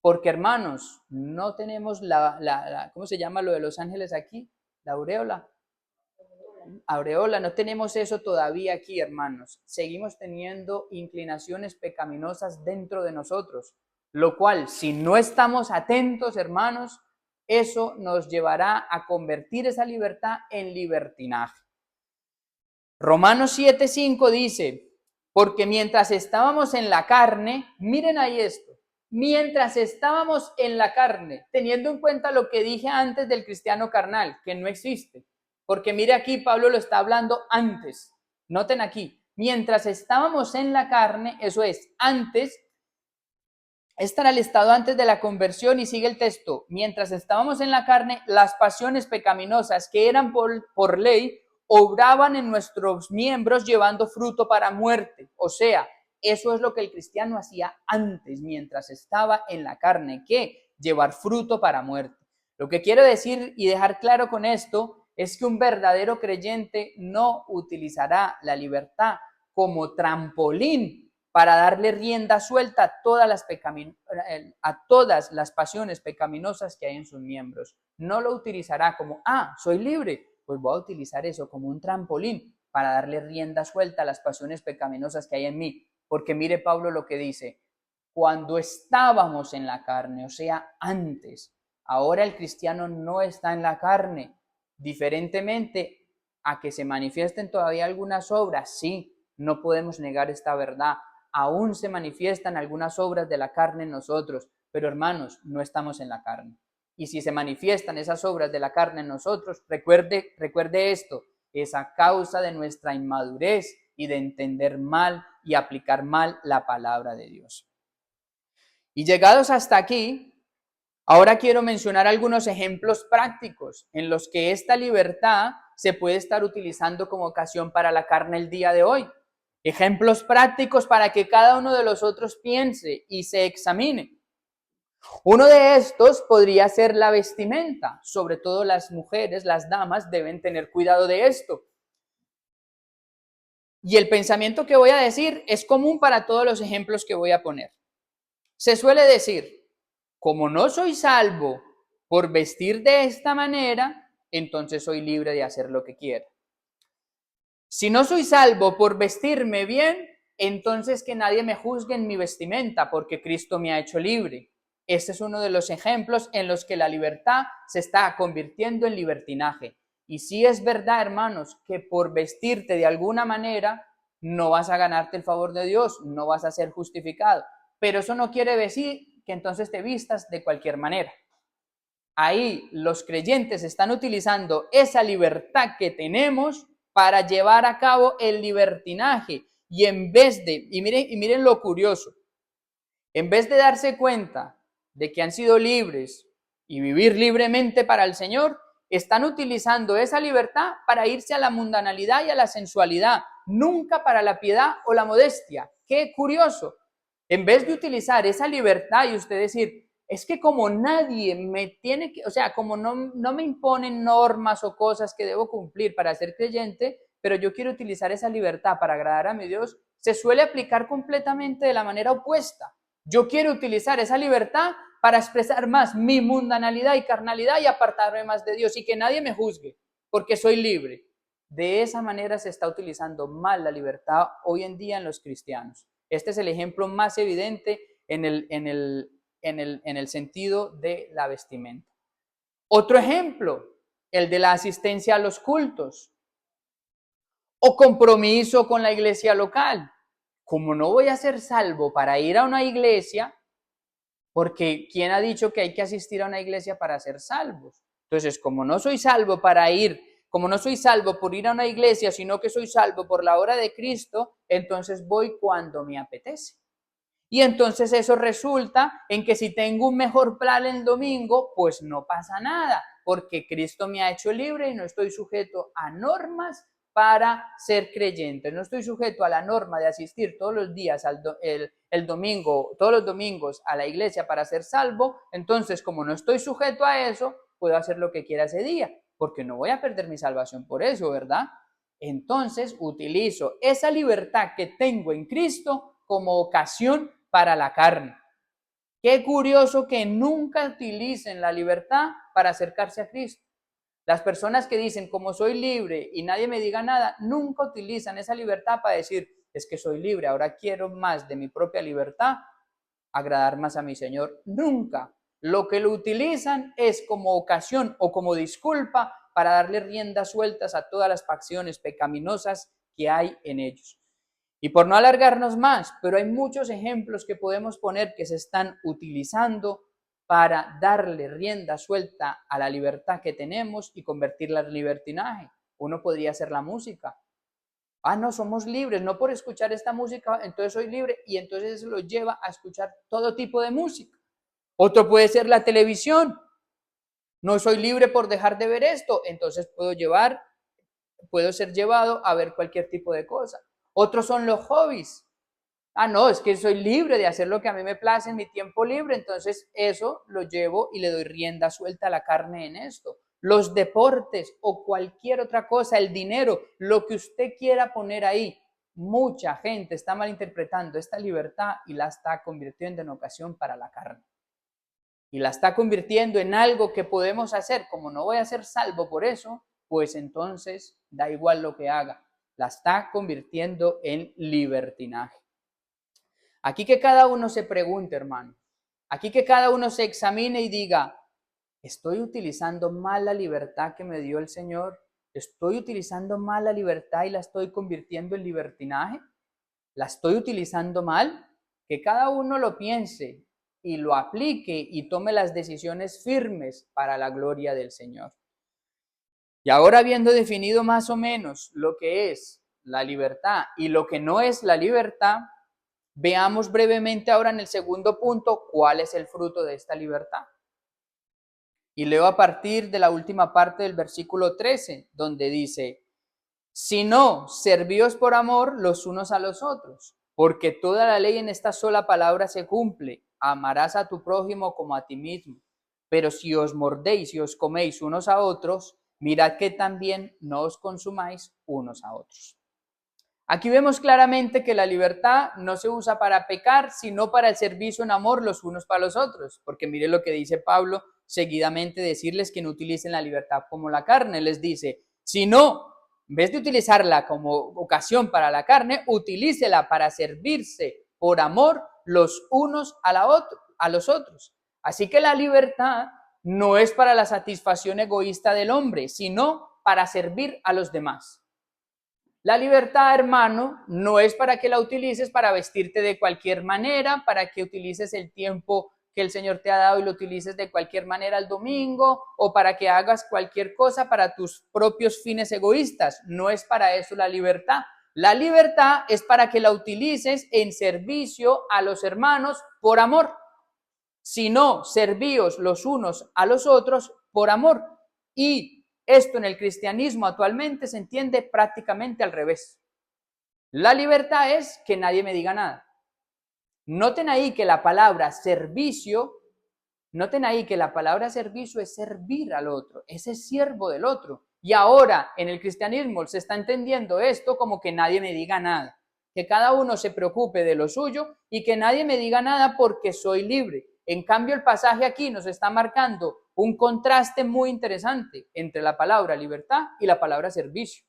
Porque, hermanos, no tenemos ¿cómo se llama lo de los ángeles aquí? La aureola. Aureola, no tenemos eso todavía aquí, hermanos. Seguimos teniendo inclinaciones pecaminosas dentro de nosotros, lo cual, si no estamos atentos, hermanos, eso nos llevará a convertir esa libertad en libertinaje. Romanos 7:5 dice, porque mientras estábamos en la carne, miren ahí esto, mientras estábamos en la carne, teniendo en cuenta lo que dije antes del cristiano carnal, que no existe, porque mire aquí, Pablo lo está hablando antes, noten aquí, mientras estábamos en la carne, eso es, antes, este era el estado antes de la conversión y sigue el texto, mientras estábamos en la carne, las pasiones pecaminosas que eran por ley, obraban en nuestros miembros llevando fruto para muerte. O sea, eso es lo que el cristiano hacía antes, mientras estaba en la carne, que llevar fruto para muerte. Lo que quiero decir y dejar claro con esto es que un verdadero creyente no utilizará la libertad como trampolín para darle rienda suelta a todas las pasiones pecaminosas que hay en sus miembros. No lo utilizará como, soy libre, pues voy a utilizar eso como un trampolín para darle rienda suelta a las pasiones pecaminosas que hay en mí. Porque mire Pablo lo que dice, cuando estábamos en la carne, o sea, antes, ahora el cristiano no está en la carne, diferentemente a que se manifiesten todavía algunas obras, sí, no podemos negar esta verdad, aún se manifiestan algunas obras de la carne en nosotros, pero hermanos, no estamos en la carne. Y si se manifiestan esas obras de la carne en nosotros, recuerde esto, es a causa de nuestra inmadurez y de entender mal y aplicar mal la palabra de Dios. Y llegados hasta aquí, ahora quiero mencionar algunos ejemplos prácticos en los que esta libertad se puede estar utilizando como ocasión para la carne el día de hoy. Ejemplos prácticos para que cada uno de los otros piense y se examine. Uno de estos podría ser la vestimenta. Sobre todo las mujeres, las damas, deben tener cuidado de esto. Y el pensamiento que voy a decir es común para todos los ejemplos que voy a poner. Se suele decir, como no soy salvo por vestir de esta manera, entonces soy libre de hacer lo que quiera. Si no soy salvo por vestirme bien, entonces que nadie me juzgue en mi vestimenta, porque Cristo me ha hecho libre. Este es uno de los ejemplos en los que la libertad se está convirtiendo en libertinaje. Y sí es verdad, hermanos, que por vestirte de alguna manera no vas a ganarte el favor de Dios, no vas a ser justificado. Pero eso no quiere decir que entonces te vistas de cualquier manera. Ahí los creyentes están utilizando esa libertad que tenemos para llevar a cabo el libertinaje. Y en vez de, y miren lo curioso, en vez de darse cuenta de que han sido libres y vivir libremente para el Señor, están utilizando esa libertad para irse a la mundanalidad y a la sensualidad, nunca para la piedad o la modestia. ¡Qué curioso! En vez de utilizar esa libertad y usted decir, es que como nadie me tiene que, o sea, como no me imponen normas o cosas que debo cumplir para ser creyente, pero yo quiero utilizar esa libertad para agradar a mi Dios, se suele aplicar completamente de la manera opuesta. Yo quiero utilizar esa libertad para expresar más mi mundanalidad y carnalidad y apartarme más de Dios y que nadie me juzgue, porque soy libre. De esa manera se está utilizando mal la libertad hoy en día en los cristianos. Este es el ejemplo más evidente en el sentido de la vestimenta. Otro ejemplo, el de la asistencia a los cultos o compromiso con la iglesia local. Como no voy a ser salvo para ir a una iglesia, porque ¿quién ha dicho que hay que asistir a una iglesia para ser salvos? Entonces, como no soy salvo para ir, como no soy salvo por ir a una iglesia, sino que soy salvo por la obra de Cristo, entonces voy cuando me apetece. Y entonces eso resulta en que si tengo un mejor plan el domingo, pues no pasa nada, porque Cristo me ha hecho libre y no estoy sujeto a normas para ser creyente. No estoy sujeto a la norma de asistir todos los días el domingo, todos los domingos a la iglesia para ser salvo. Entonces, como no estoy sujeto a eso, puedo hacer lo que quiera ese día, porque no voy a perder mi salvación por eso, ¿verdad? Entonces utilizo esa libertad que tengo en Cristo como ocasión para la carne. Qué curioso que nunca utilicen la libertad para acercarse a Cristo. Las personas que dicen, como soy libre y nadie me diga nada, nunca utilizan esa libertad para decir, es que soy libre, ahora quiero más de mi propia libertad, agradar más a mi Señor. Nunca. Lo que lo utilizan es como ocasión o como disculpa para darle riendas sueltas a todas las facciones pecaminosas que hay en ellos. Y por no alargarnos más, pero hay muchos ejemplos que podemos poner que se están utilizando para darle rienda suelta a la libertad que tenemos y convertirla en libertinaje. Uno podría ser la música. Ah, no, somos libres, no por escuchar esta música, entonces soy libre y entonces eso lo lleva a escuchar todo tipo de música. Otro puede ser la televisión. No soy libre por dejar de ver esto, entonces puedo ser llevado a ver cualquier tipo de cosa. Otros son los hobbies. Ah, no, es que soy libre de hacer lo que a mí me place en mi tiempo libre, entonces eso lo llevo y le doy rienda suelta a la carne en esto. Los deportes o cualquier otra cosa, el dinero, lo que usted quiera poner ahí. Mucha gente está malinterpretando esta libertad y la está convirtiendo en ocasión para la carne. Y la está convirtiendo en algo que podemos hacer. Como no voy a ser salvo por eso, pues entonces da igual lo que haga. La está convirtiendo en libertinaje. Aquí que cada uno se pregunte, hermano. Aquí que cada uno se examine y diga, ¿estoy utilizando mal la libertad que me dio el Señor? ¿Estoy utilizando mal la libertad y la estoy convirtiendo en libertinaje? ¿La estoy utilizando mal? Que cada uno lo piense y lo aplique y tome las decisiones firmes para la gloria del Señor. Y ahora, habiendo definido más o menos lo que es la libertad y lo que no es la libertad, veamos brevemente ahora en el segundo punto cuál es el fruto de esta libertad. Y leo a partir de la última parte del versículo 13, donde dice, si no, servíos por amor los unos a los otros, porque toda la ley en esta sola palabra se cumple, amarás a tu prójimo como a ti mismo. Pero si os mordéis y os coméis unos a otros, mirad que también no os consumáis unos a otros. Aquí vemos claramente que la libertad no se usa para pecar, sino para el servicio en amor los unos para los otros. Porque mire lo que dice Pablo seguidamente, decirles que no utilicen la libertad como la carne. Les dice, si no, en vez de utilizarla como ocasión para la carne, utilícela para servirse por amor los unos a los otros. Así que la libertad no es para la satisfacción egoísta del hombre, sino para servir a los demás. La libertad, hermano, no es para que la utilices para vestirte de cualquier manera, para que utilices el tiempo que el Señor te ha dado y lo utilices de cualquier manera el domingo, o para que hagas cualquier cosa para tus propios fines egoístas. No es para eso la libertad. La libertad es para que la utilices en servicio a los hermanos por amor. Si no, servíos los unos a los otros por amor. Y esto en el cristianismo actualmente se entiende prácticamente al revés. La libertad es que nadie me diga nada. Noten ahí que la palabra servicio Noten ahí que la palabra servicio es servir al otro, ese siervo del otro. Y ahora en el cristianismo se está entendiendo esto como que nadie me diga nada, que cada uno se preocupe de lo suyo y que nadie me diga nada porque soy libre. En cambio, el pasaje aquí nos está marcando un contraste muy interesante entre la palabra libertad y la palabra servicio.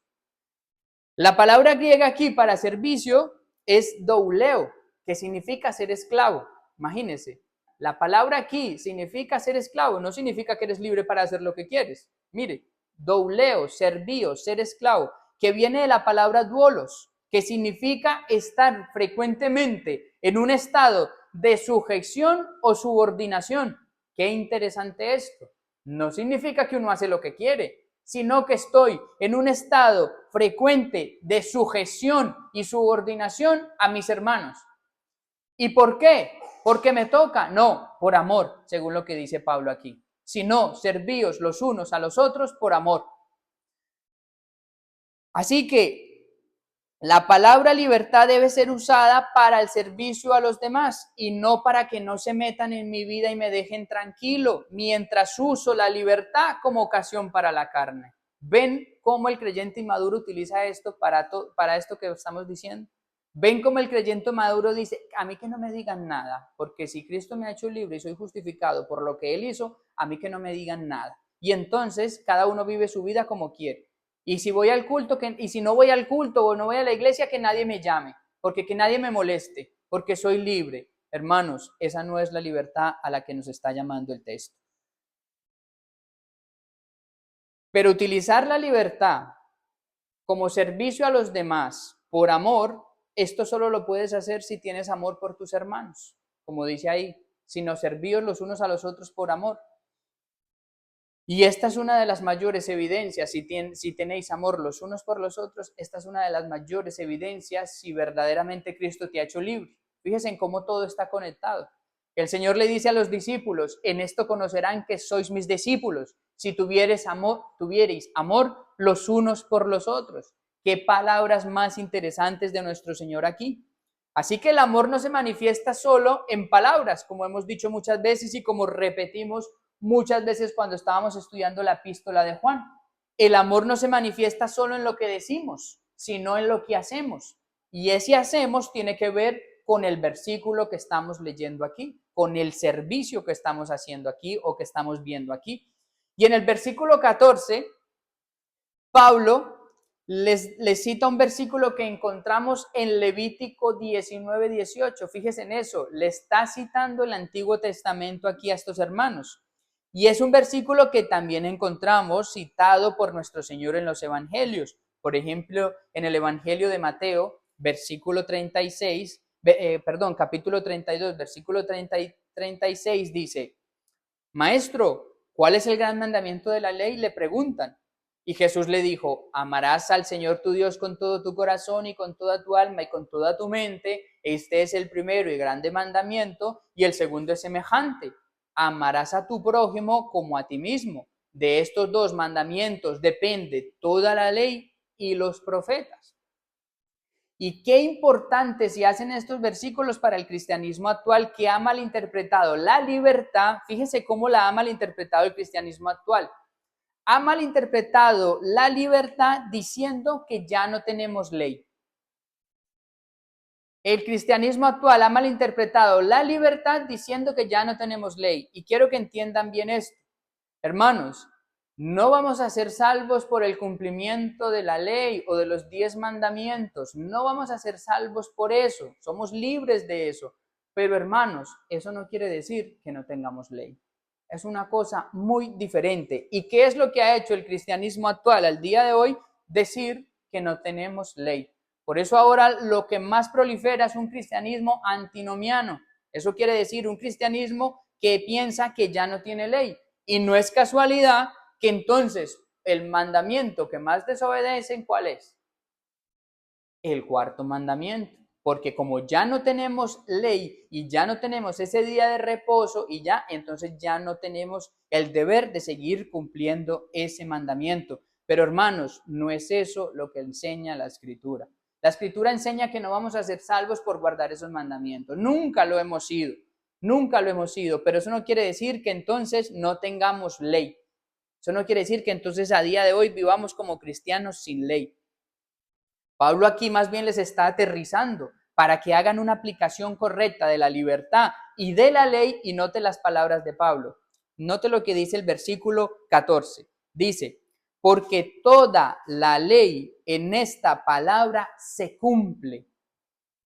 La palabra griega aquí para servicio es douleo, que significa ser esclavo. Imagínense, la palabra aquí significa ser esclavo, no significa que eres libre para hacer lo que quieres. Mire, douleo, servío, ser esclavo, que viene de la palabra duolos, que significa estar frecuentemente en un estado de sujeción o subordinación. Qué interesante esto. No significa que uno hace lo que quiere, sino que estoy en un estado frecuente de sujeción y subordinación a mis hermanos. ¿Y por qué? ¿Porque me toca? No, por amor, según lo que dice Pablo aquí. Sino, servíos los unos a los otros por amor. Así que la palabra libertad debe ser usada para el servicio a los demás y no para que no se metan en mi vida y me dejen tranquilo mientras uso la libertad como ocasión para la carne. ¿Ven cómo el creyente inmaduro utiliza esto para esto que estamos diciendo? ¿Ven cómo el creyente maduro dice, a mí que no me digan nada, porque si Cristo me ha hecho libre y soy justificado por lo que Él hizo, a mí que no me digan nada? Y entonces cada uno vive su vida como quiere. Y si voy al culto, y si no voy al culto o no voy a la iglesia, que nadie me llame, porque que nadie me moleste, porque soy libre. Hermanos, esa no es la libertad a la que nos está llamando el texto. Pero utilizar la libertad como servicio a los demás por amor, esto solo lo puedes hacer si tienes amor por tus hermanos, como dice ahí, sino servíos los unos a los otros por amor. Y esta es una de las mayores evidencias, si tenéis amor los unos por los otros, esta es una de las mayores evidencias si verdaderamente Cristo te ha hecho libre. Fíjense en cómo todo está conectado. El Señor le dice a los discípulos, en esto conocerán que sois mis discípulos, si tuvierais amor los unos por los otros. Qué palabras más interesantes de nuestro Señor aquí. Así que el amor no se manifiesta solo en palabras, como hemos dicho muchas veces y como repetimos muchas veces cuando estábamos estudiando la epístola de Juan. El amor no se manifiesta solo en lo que decimos, sino en lo que hacemos. Y ese hacemos tiene que ver con el versículo que estamos leyendo aquí, con el servicio que estamos haciendo aquí o que estamos viendo aquí. Y en el versículo 14, Pablo les cita un versículo que encontramos en Levítico 19:18. Fíjense en eso, le está citando el Antiguo Testamento aquí a estos hermanos. Y es un versículo que también encontramos citado por nuestro Señor en los evangelios. Por ejemplo, en el Evangelio de Mateo, capítulo 32, versículo 36 dice, Maestro, ¿cuál es el gran mandamiento de la ley? Le preguntan. Y Jesús le dijo, amarás al Señor tu Dios con todo tu corazón y con toda tu alma y con toda tu mente. Este es el primero y grande mandamiento, y el segundo es semejante. Amarás a tu prójimo como a ti mismo. De estos dos mandamientos depende toda la ley y los profetas. Y qué importante se hacen estos versículos para el cristianismo actual que ha malinterpretado la libertad. Fíjense cómo la ha malinterpretado el cristianismo actual. Ha malinterpretado la libertad diciendo que ya no tenemos ley. El cristianismo actual ha malinterpretado la libertad diciendo que ya no tenemos ley. Y quiero que entiendan bien esto. Hermanos, no vamos a ser salvos por el cumplimiento de la ley o de los 10 mandamientos. No vamos a ser salvos por eso. Somos libres de eso. Pero hermanos, eso no quiere decir que no tengamos ley. Es una cosa muy diferente. ¿Y qué es lo que ha hecho el cristianismo actual al día de hoy? Decir que no tenemos ley. Por eso ahora lo que más prolifera es un cristianismo antinomiano. Eso quiere decir un cristianismo que piensa que ya no tiene ley. Y no es casualidad que entonces el mandamiento que más desobedecen, ¿cuál es? El cuarto mandamiento. Porque como ya no tenemos ley y ya no tenemos ese día de reposo y ya, entonces ya no tenemos el deber de seguir cumpliendo ese mandamiento. Pero hermanos, no es eso lo que enseña la Escritura. La Escritura enseña que no vamos a ser salvos por guardar esos mandamientos. Nunca lo hemos sido. Nunca lo hemos sido, pero eso no quiere decir que entonces no tengamos ley. Eso no quiere decir que entonces a día de hoy vivamos como cristianos sin ley. Pablo aquí más bien les está aterrizando para que hagan una aplicación correcta de la libertad y de la ley, y note las palabras de Pablo. Note lo que dice el versículo 14. Dice, porque toda la ley en esta palabra se cumple.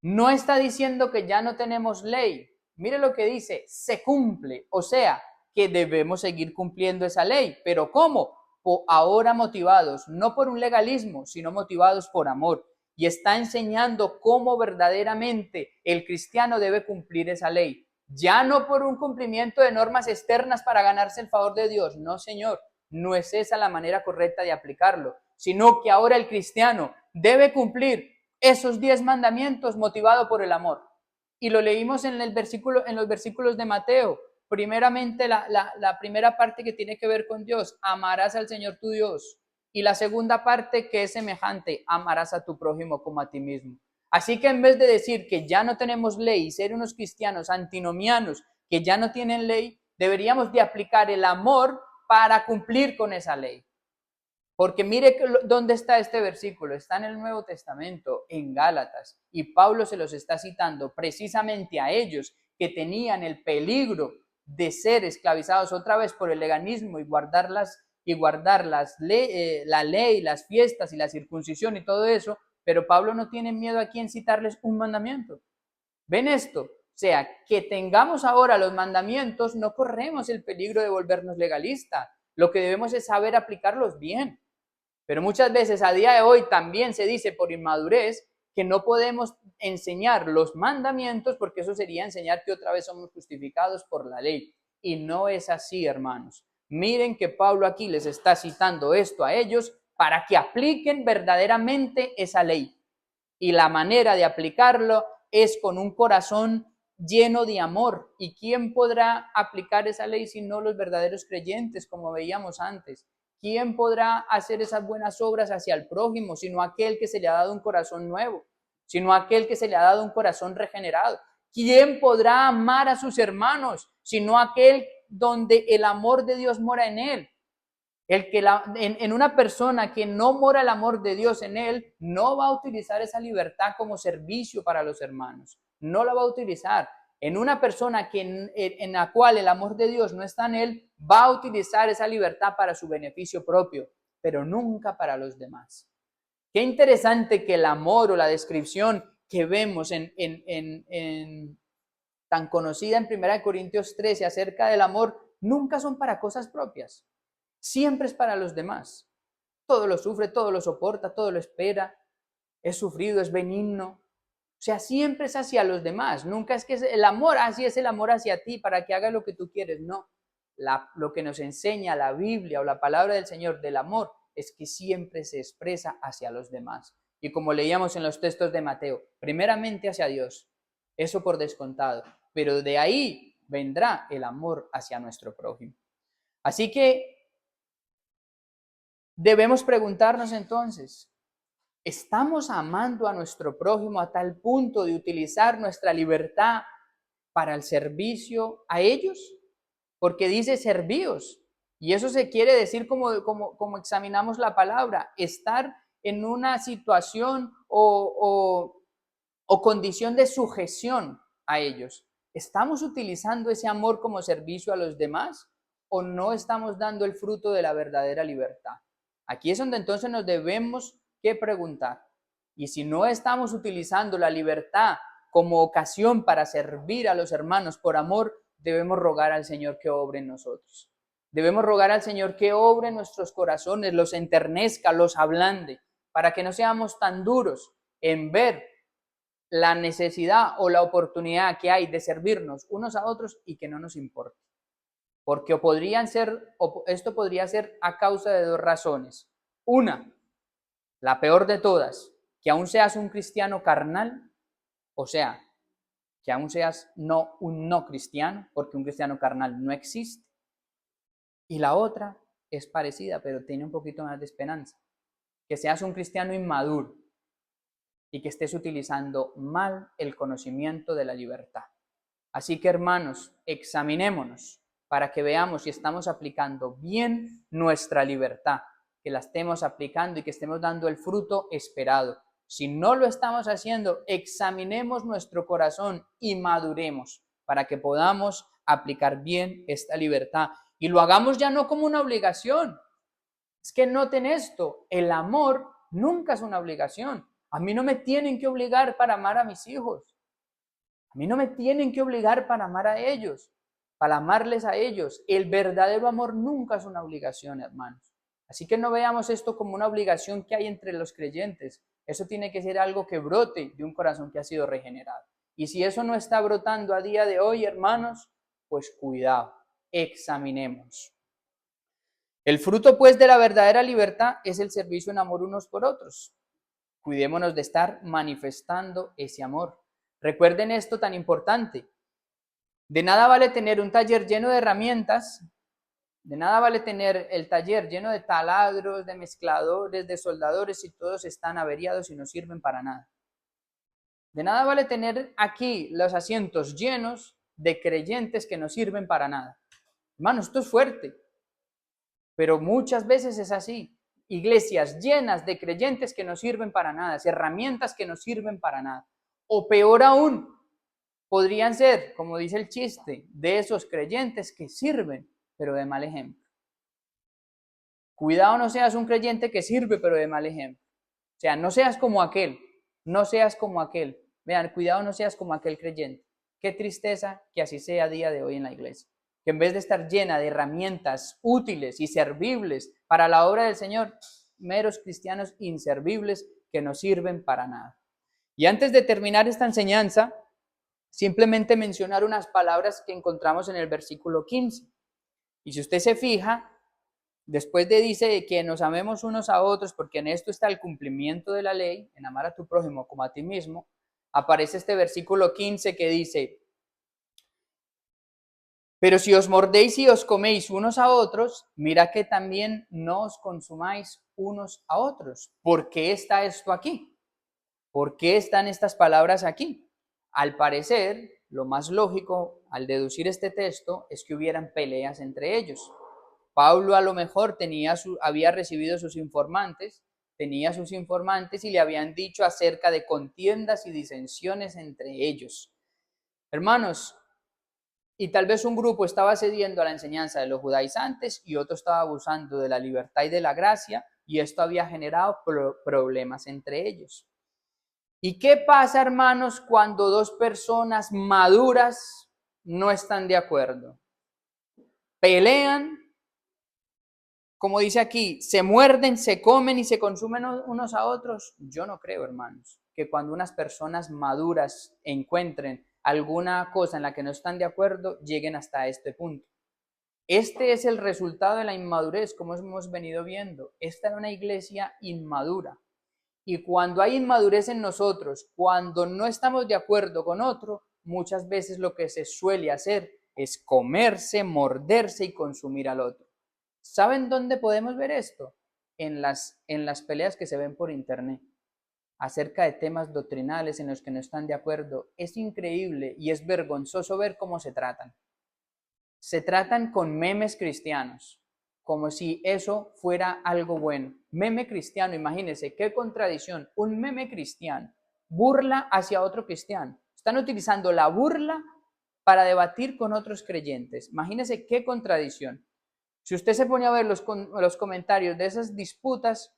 No está diciendo que ya no tenemos ley. Mire lo que dice, se cumple. O sea, que debemos seguir cumpliendo esa ley. ¿Pero cómo? Ahora motivados, no por un legalismo, sino motivados por amor. Y está enseñando cómo verdaderamente el cristiano debe cumplir esa ley. Ya no por un cumplimiento de normas externas para ganarse el favor de Dios. No, Señor, no es esa la manera correcta de aplicarlo, sino que ahora el cristiano debe cumplir esos 10 mandamientos motivado por el amor. Y lo leímos en los versículos de Mateo. Primeramente, la primera parte que tiene que ver con Dios, amarás al Señor tu Dios. Y la segunda parte que es semejante, amarás a tu prójimo como a ti mismo. Así que en vez de decir que ya no tenemos ley y ser unos cristianos antinomianos que ya no tienen ley, deberíamos de aplicar el amor para cumplir con esa ley. Porque mire dónde está este versículo, está en el Nuevo Testamento, en Gálatas, y Pablo se los está citando precisamente a ellos que tenían el peligro de ser esclavizados otra vez por el legalismo y guardar la ley, las fiestas y la circuncisión y todo eso, pero Pablo no tiene miedo aquí en citarles un mandamiento. ¿Ven esto? O sea, que tengamos ahora los mandamientos, no corremos el peligro de volvernos legalistas. Lo que debemos es saber aplicarlos bien. Pero muchas veces a día de hoy también se dice por inmadurez que no podemos enseñar los mandamientos porque eso sería enseñar que otra vez somos justificados por la ley. Y no es así, hermanos. Miren que Pablo aquí les está citando esto a ellos para que apliquen verdaderamente esa ley. Y la manera de aplicarlo es con un corazón lleno de amor. ¿Y quién podrá aplicar esa ley si no los verdaderos creyentes, como veíamos antes? ¿Quién podrá hacer esas buenas obras hacia el prójimo, sino aquel que se le ha dado un corazón nuevo, sino aquel que se le ha dado un corazón regenerado? ¿Quién podrá amar a sus hermanos, sino aquel donde el amor de Dios mora en él? En una persona que no mora el amor de Dios en él, no va a utilizar esa libertad como servicio para los hermanos. No la va a utilizar. En una persona en la cual el amor de Dios no está en él, va a utilizar esa libertad para su beneficio propio, pero nunca para los demás. Qué interesante que el amor o la descripción que vemos tan conocida en 1 Corintios 13 acerca del amor, nunca son para cosas propias. Siempre es para los demás. Todo lo sufre, todo lo soporta, todo lo espera. Es sufrido, es benigno. O sea, siempre es hacia los demás. Nunca es que es el amor, así es el amor hacia ti para que hagas lo que tú quieres. No. Lo que nos enseña la Biblia o la palabra del Señor del amor es que siempre se expresa hacia los demás. Y como leíamos en los textos de Mateo, primeramente hacia Dios. Eso por descontado. Pero de ahí vendrá el amor hacia nuestro prójimo. Así que debemos preguntarnos entonces, ¿estamos amando a nuestro prójimo a tal punto de utilizar nuestra libertad para el servicio a ellos? Porque dice servíos, y eso se quiere decir como examinamos la palabra, estar en una situación o condición de sujeción a ellos. ¿Estamos utilizando ese amor como servicio a los demás o no estamos dando el fruto de la verdadera libertad? Aquí es donde entonces nos debemos que preguntar. Y si no estamos utilizando la libertad como ocasión para servir a los hermanos por amor, debemos rogar al Señor que obre en nosotros. Debemos rogar al Señor que obre en nuestros corazones, los enternezca, los ablande, para que no seamos tan duros en ver la necesidad o la oportunidad que hay de servirnos unos a otros y que no nos importe. Porque esto podría ser a causa de dos razones. Una, la peor de todas, que aún seas un cristiano carnal, o sea, que aún seas un no cristiano, porque un cristiano carnal no existe. Y la otra es parecida, pero tiene un poquito más de esperanza. Que seas un cristiano inmaduro y que estés utilizando mal el conocimiento de la libertad. Así que, hermanos, examinémonos para que veamos si estamos aplicando bien nuestra libertad, que la estemos aplicando y que estemos dando el fruto esperado. Si no lo estamos haciendo, examinemos nuestro corazón y maduremos para que podamos aplicar bien esta libertad. Y lo hagamos ya no como una obligación. Es que noten esto, el amor nunca es una obligación. A mí no me tienen que obligar para amar a mis hijos. A mí no me tienen que obligar para amar a ellos, para amarles a ellos. El verdadero amor nunca es una obligación, hermanos. Así que no veamos esto como una obligación que hay entre los creyentes. Eso tiene que ser algo que brote de un corazón que ha sido regenerado. Y si eso no está brotando a día de hoy, hermanos, pues cuidado, examinemos. El fruto, pues, de la verdadera libertad es el servicio en amor unos por otros. Cuidémonos de estar manifestando ese amor. Recuerden esto tan importante. De nada vale tener un taller lleno de herramientas, de nada vale tener el taller lleno de taladros, de mezcladores, de soldadores, si todos están averiados y no sirven para nada. De nada vale tener aquí los asientos llenos de creyentes que no sirven para nada. Hermanos, esto es fuerte, pero muchas veces es así. Iglesias llenas de creyentes que no sirven para nada, herramientas que no sirven para nada. O peor aún, podrían ser, como dice el chiste, de esos creyentes que sirven, pero de mal ejemplo. Cuidado, no seas un creyente que sirve, pero de mal ejemplo. O sea, no seas como aquel, no seas como aquel. Vean, cuidado, no seas como aquel creyente. Qué tristeza que así sea a día de hoy en la iglesia. Que en vez de estar llena de herramientas útiles y servibles para la obra del Señor, meros cristianos inservibles que no sirven para nada. Y antes de terminar esta enseñanza, simplemente mencionar unas palabras que encontramos en el versículo 15. Y si usted se fija, después dice que nos amemos unos a otros, porque en esto está el cumplimiento de la ley, en amar a tu prójimo como a ti mismo, aparece este versículo 15 que dice: pero si os mordéis y os coméis unos a otros, mira que también no os consumáis unos a otros. ¿Por qué está esto aquí? ¿Por qué están estas palabras aquí? Al parecer, lo más lógico al deducir este texto es que hubieran peleas entre ellos. Pablo a lo mejor había recibido tenía sus informantes y le habían dicho acerca de contiendas y disensiones entre ellos. Hermanos, y tal vez un grupo estaba cediendo a la enseñanza de los judaizantes y otro estaba abusando de la libertad y de la gracia, y esto había generado problemas entre ellos. ¿Y qué pasa, hermanos, cuando dos personas maduras no están de acuerdo? Pelean, como dice aquí, se muerden, se comen y se consumen unos a otros. Yo no creo, hermanos, que cuando unas personas maduras encuentren alguna cosa en la que no están de acuerdo, lleguen hasta este punto. Este es el resultado de la inmadurez, como hemos venido viendo. Esta era una iglesia inmadura. Y cuando hay inmadurez en nosotros, cuando no estamos de acuerdo con otro, muchas veces lo que se suele hacer es comerse, morderse y consumir al otro. ¿Saben dónde podemos ver esto? En las peleas que se ven por internet acerca de temas doctrinales en los que no están de acuerdo. Es increíble y es vergonzoso ver cómo se tratan. Se tratan con memes cristianos, como si eso fuera algo bueno. Meme cristiano, imagínense, qué contradicción. Un meme cristiano burla hacia otro cristiano. Están utilizando la burla para debatir con otros creyentes. Imagínense qué contradicción. Si usted se pone a ver los comentarios de esas disputas,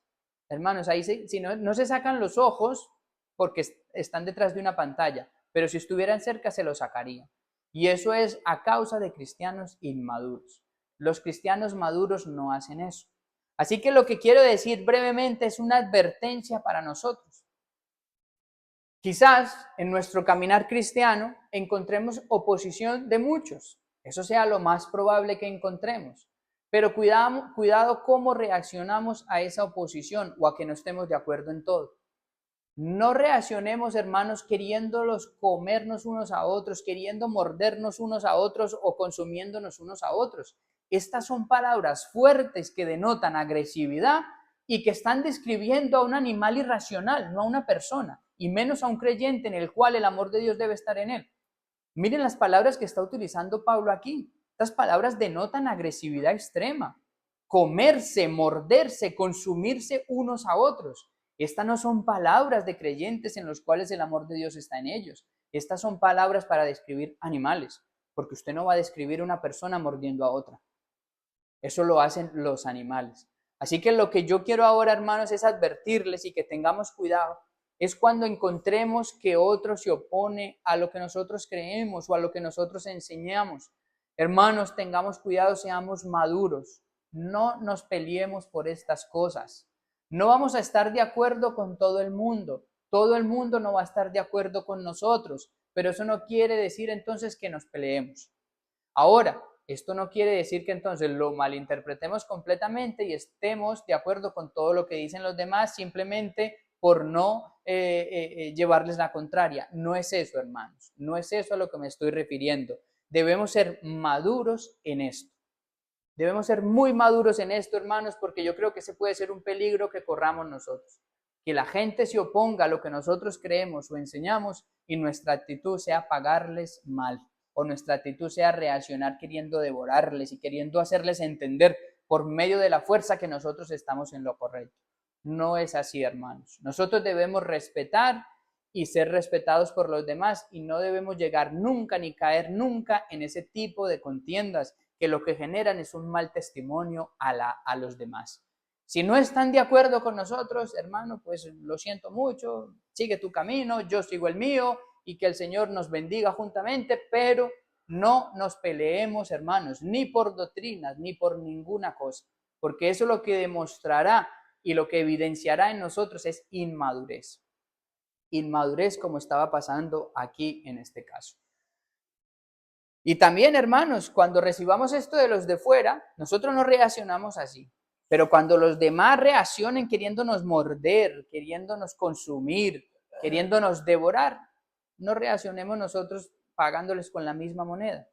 hermanos, ahí si no se sacan los ojos porque están detrás de una pantalla, pero si estuvieran cerca se los sacarían. Y eso es a causa de cristianos inmaduros. Los cristianos maduros no hacen eso. Así que lo que quiero decir brevemente es una advertencia para nosotros. Quizás en nuestro caminar cristiano encontremos oposición de muchos. Eso sea lo más probable que encontremos. Pero cuidado cómo reaccionamos a esa oposición o a que no estemos de acuerdo en todo. No reaccionemos, hermanos, queriéndolos comernos unos a otros, queriendo mordernos unos a otros o consumiéndonos unos a otros. Estas son palabras fuertes que denotan agresividad y que están describiendo a un animal irracional, no a una persona, y menos a un creyente en el cual el amor de Dios debe estar en él. Miren las palabras que está utilizando Pablo aquí. Estas palabras denotan agresividad extrema. Comerse, morderse, consumirse unos a otros. Estas no son palabras de creyentes en los cuales el amor de Dios está en ellos. Estas son palabras para describir animales, porque usted no va a describir una persona mordiendo a otra. Eso lo hacen los animales. Así que lo que yo quiero ahora, hermanos, es advertirles y que tengamos cuidado. Es cuando encontremos que otro se opone a lo que nosotros creemos o a lo que nosotros enseñamos. Hermanos, tengamos cuidado, seamos maduros. No nos peleemos por estas cosas. No vamos a estar de acuerdo con todo el mundo. Todo el mundo no va a estar de acuerdo con nosotros, pero eso no quiere decir entonces que nos peleemos. Ahora, esto no quiere decir que entonces lo malinterpretemos completamente y estemos de acuerdo con todo lo que dicen los demás simplemente por no llevarles la contraria. No es eso, hermanos. No es eso a lo que me estoy refiriendo. Debemos ser maduros en esto. Debemos ser muy maduros en esto, hermanos, porque yo creo que ese puede ser un peligro que corramos nosotros. Que la gente se oponga a lo que nosotros creemos o enseñamos y nuestra actitud sea pagarles mal. O nuestra actitud sea reaccionar queriendo devorarles y queriendo hacerles entender por medio de la fuerza que nosotros estamos en lo correcto. No es así, hermanos. Nosotros debemos respetar y ser respetados por los demás y no debemos llegar nunca ni caer nunca en ese tipo de contiendas que lo que generan es un mal testimonio a los demás. Si no están de acuerdo con nosotros, hermano, pues lo siento mucho, sigue tu camino, yo sigo el mío y que el Señor nos bendiga juntamente, pero no nos peleemos, hermanos, ni por doctrinas, ni por ninguna cosa, porque eso lo que demostrará y lo que evidenciará en nosotros es inmadurez. Inmadurez como estaba pasando aquí en este caso. Y también, hermanos, cuando recibamos esto de los de fuera, nosotros no reaccionamos así. Pero cuando los demás reaccionen queriéndonos morder, queriéndonos consumir, queriéndonos devorar, no reaccionemos nosotros pagándoles con la misma moneda.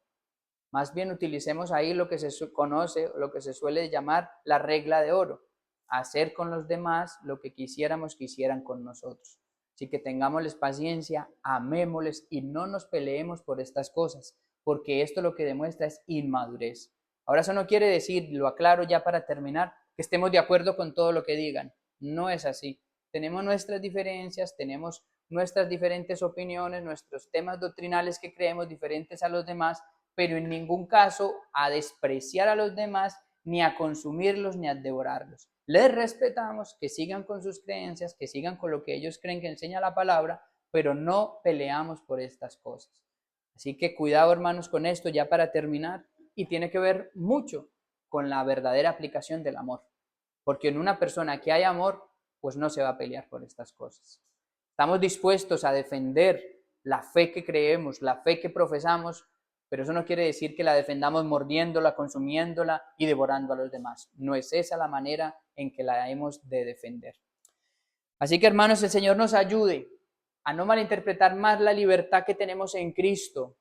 Más bien utilicemos ahí lo que se conoce, lo que se suele llamar la regla de oro. Hacer con los demás lo que quisiéramos que hicieran con nosotros. Así que tengámosles paciencia, amémosles y no nos peleemos por estas cosas, porque esto lo que demuestra es inmadurez. Ahora eso no quiere decir, lo aclaro ya para terminar, que estemos de acuerdo con todo lo que digan. No es así. Tenemos nuestras diferencias, tenemos nuestras diferentes opiniones, nuestros temas doctrinales que creemos diferentes a los demás, pero en ningún caso a despreciar a los demás, ni a consumirlos, ni a devorarlos. Les respetamos, que sigan con sus creencias, que sigan con lo que ellos creen que enseña la palabra, pero no peleamos por estas cosas. Así que cuidado, hermanos, con esto ya para terminar, y tiene que ver mucho con la verdadera aplicación del amor, porque en una persona que hay amor, pues no se va a pelear por estas cosas. Estamos dispuestos a defender la fe que creemos, la fe que profesamos, pero eso no quiere decir que la defendamos mordiéndola, consumiéndola y devorando a los demás. No es esa la manera en que la hemos de defender. Así que, hermanos, el Señor nos ayude a no malinterpretar más la libertad que tenemos en Cristo,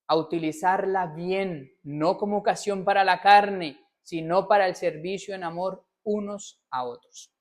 a utilizarla bien, no como ocasión para la carne, sino para el servicio en amor unos a otros.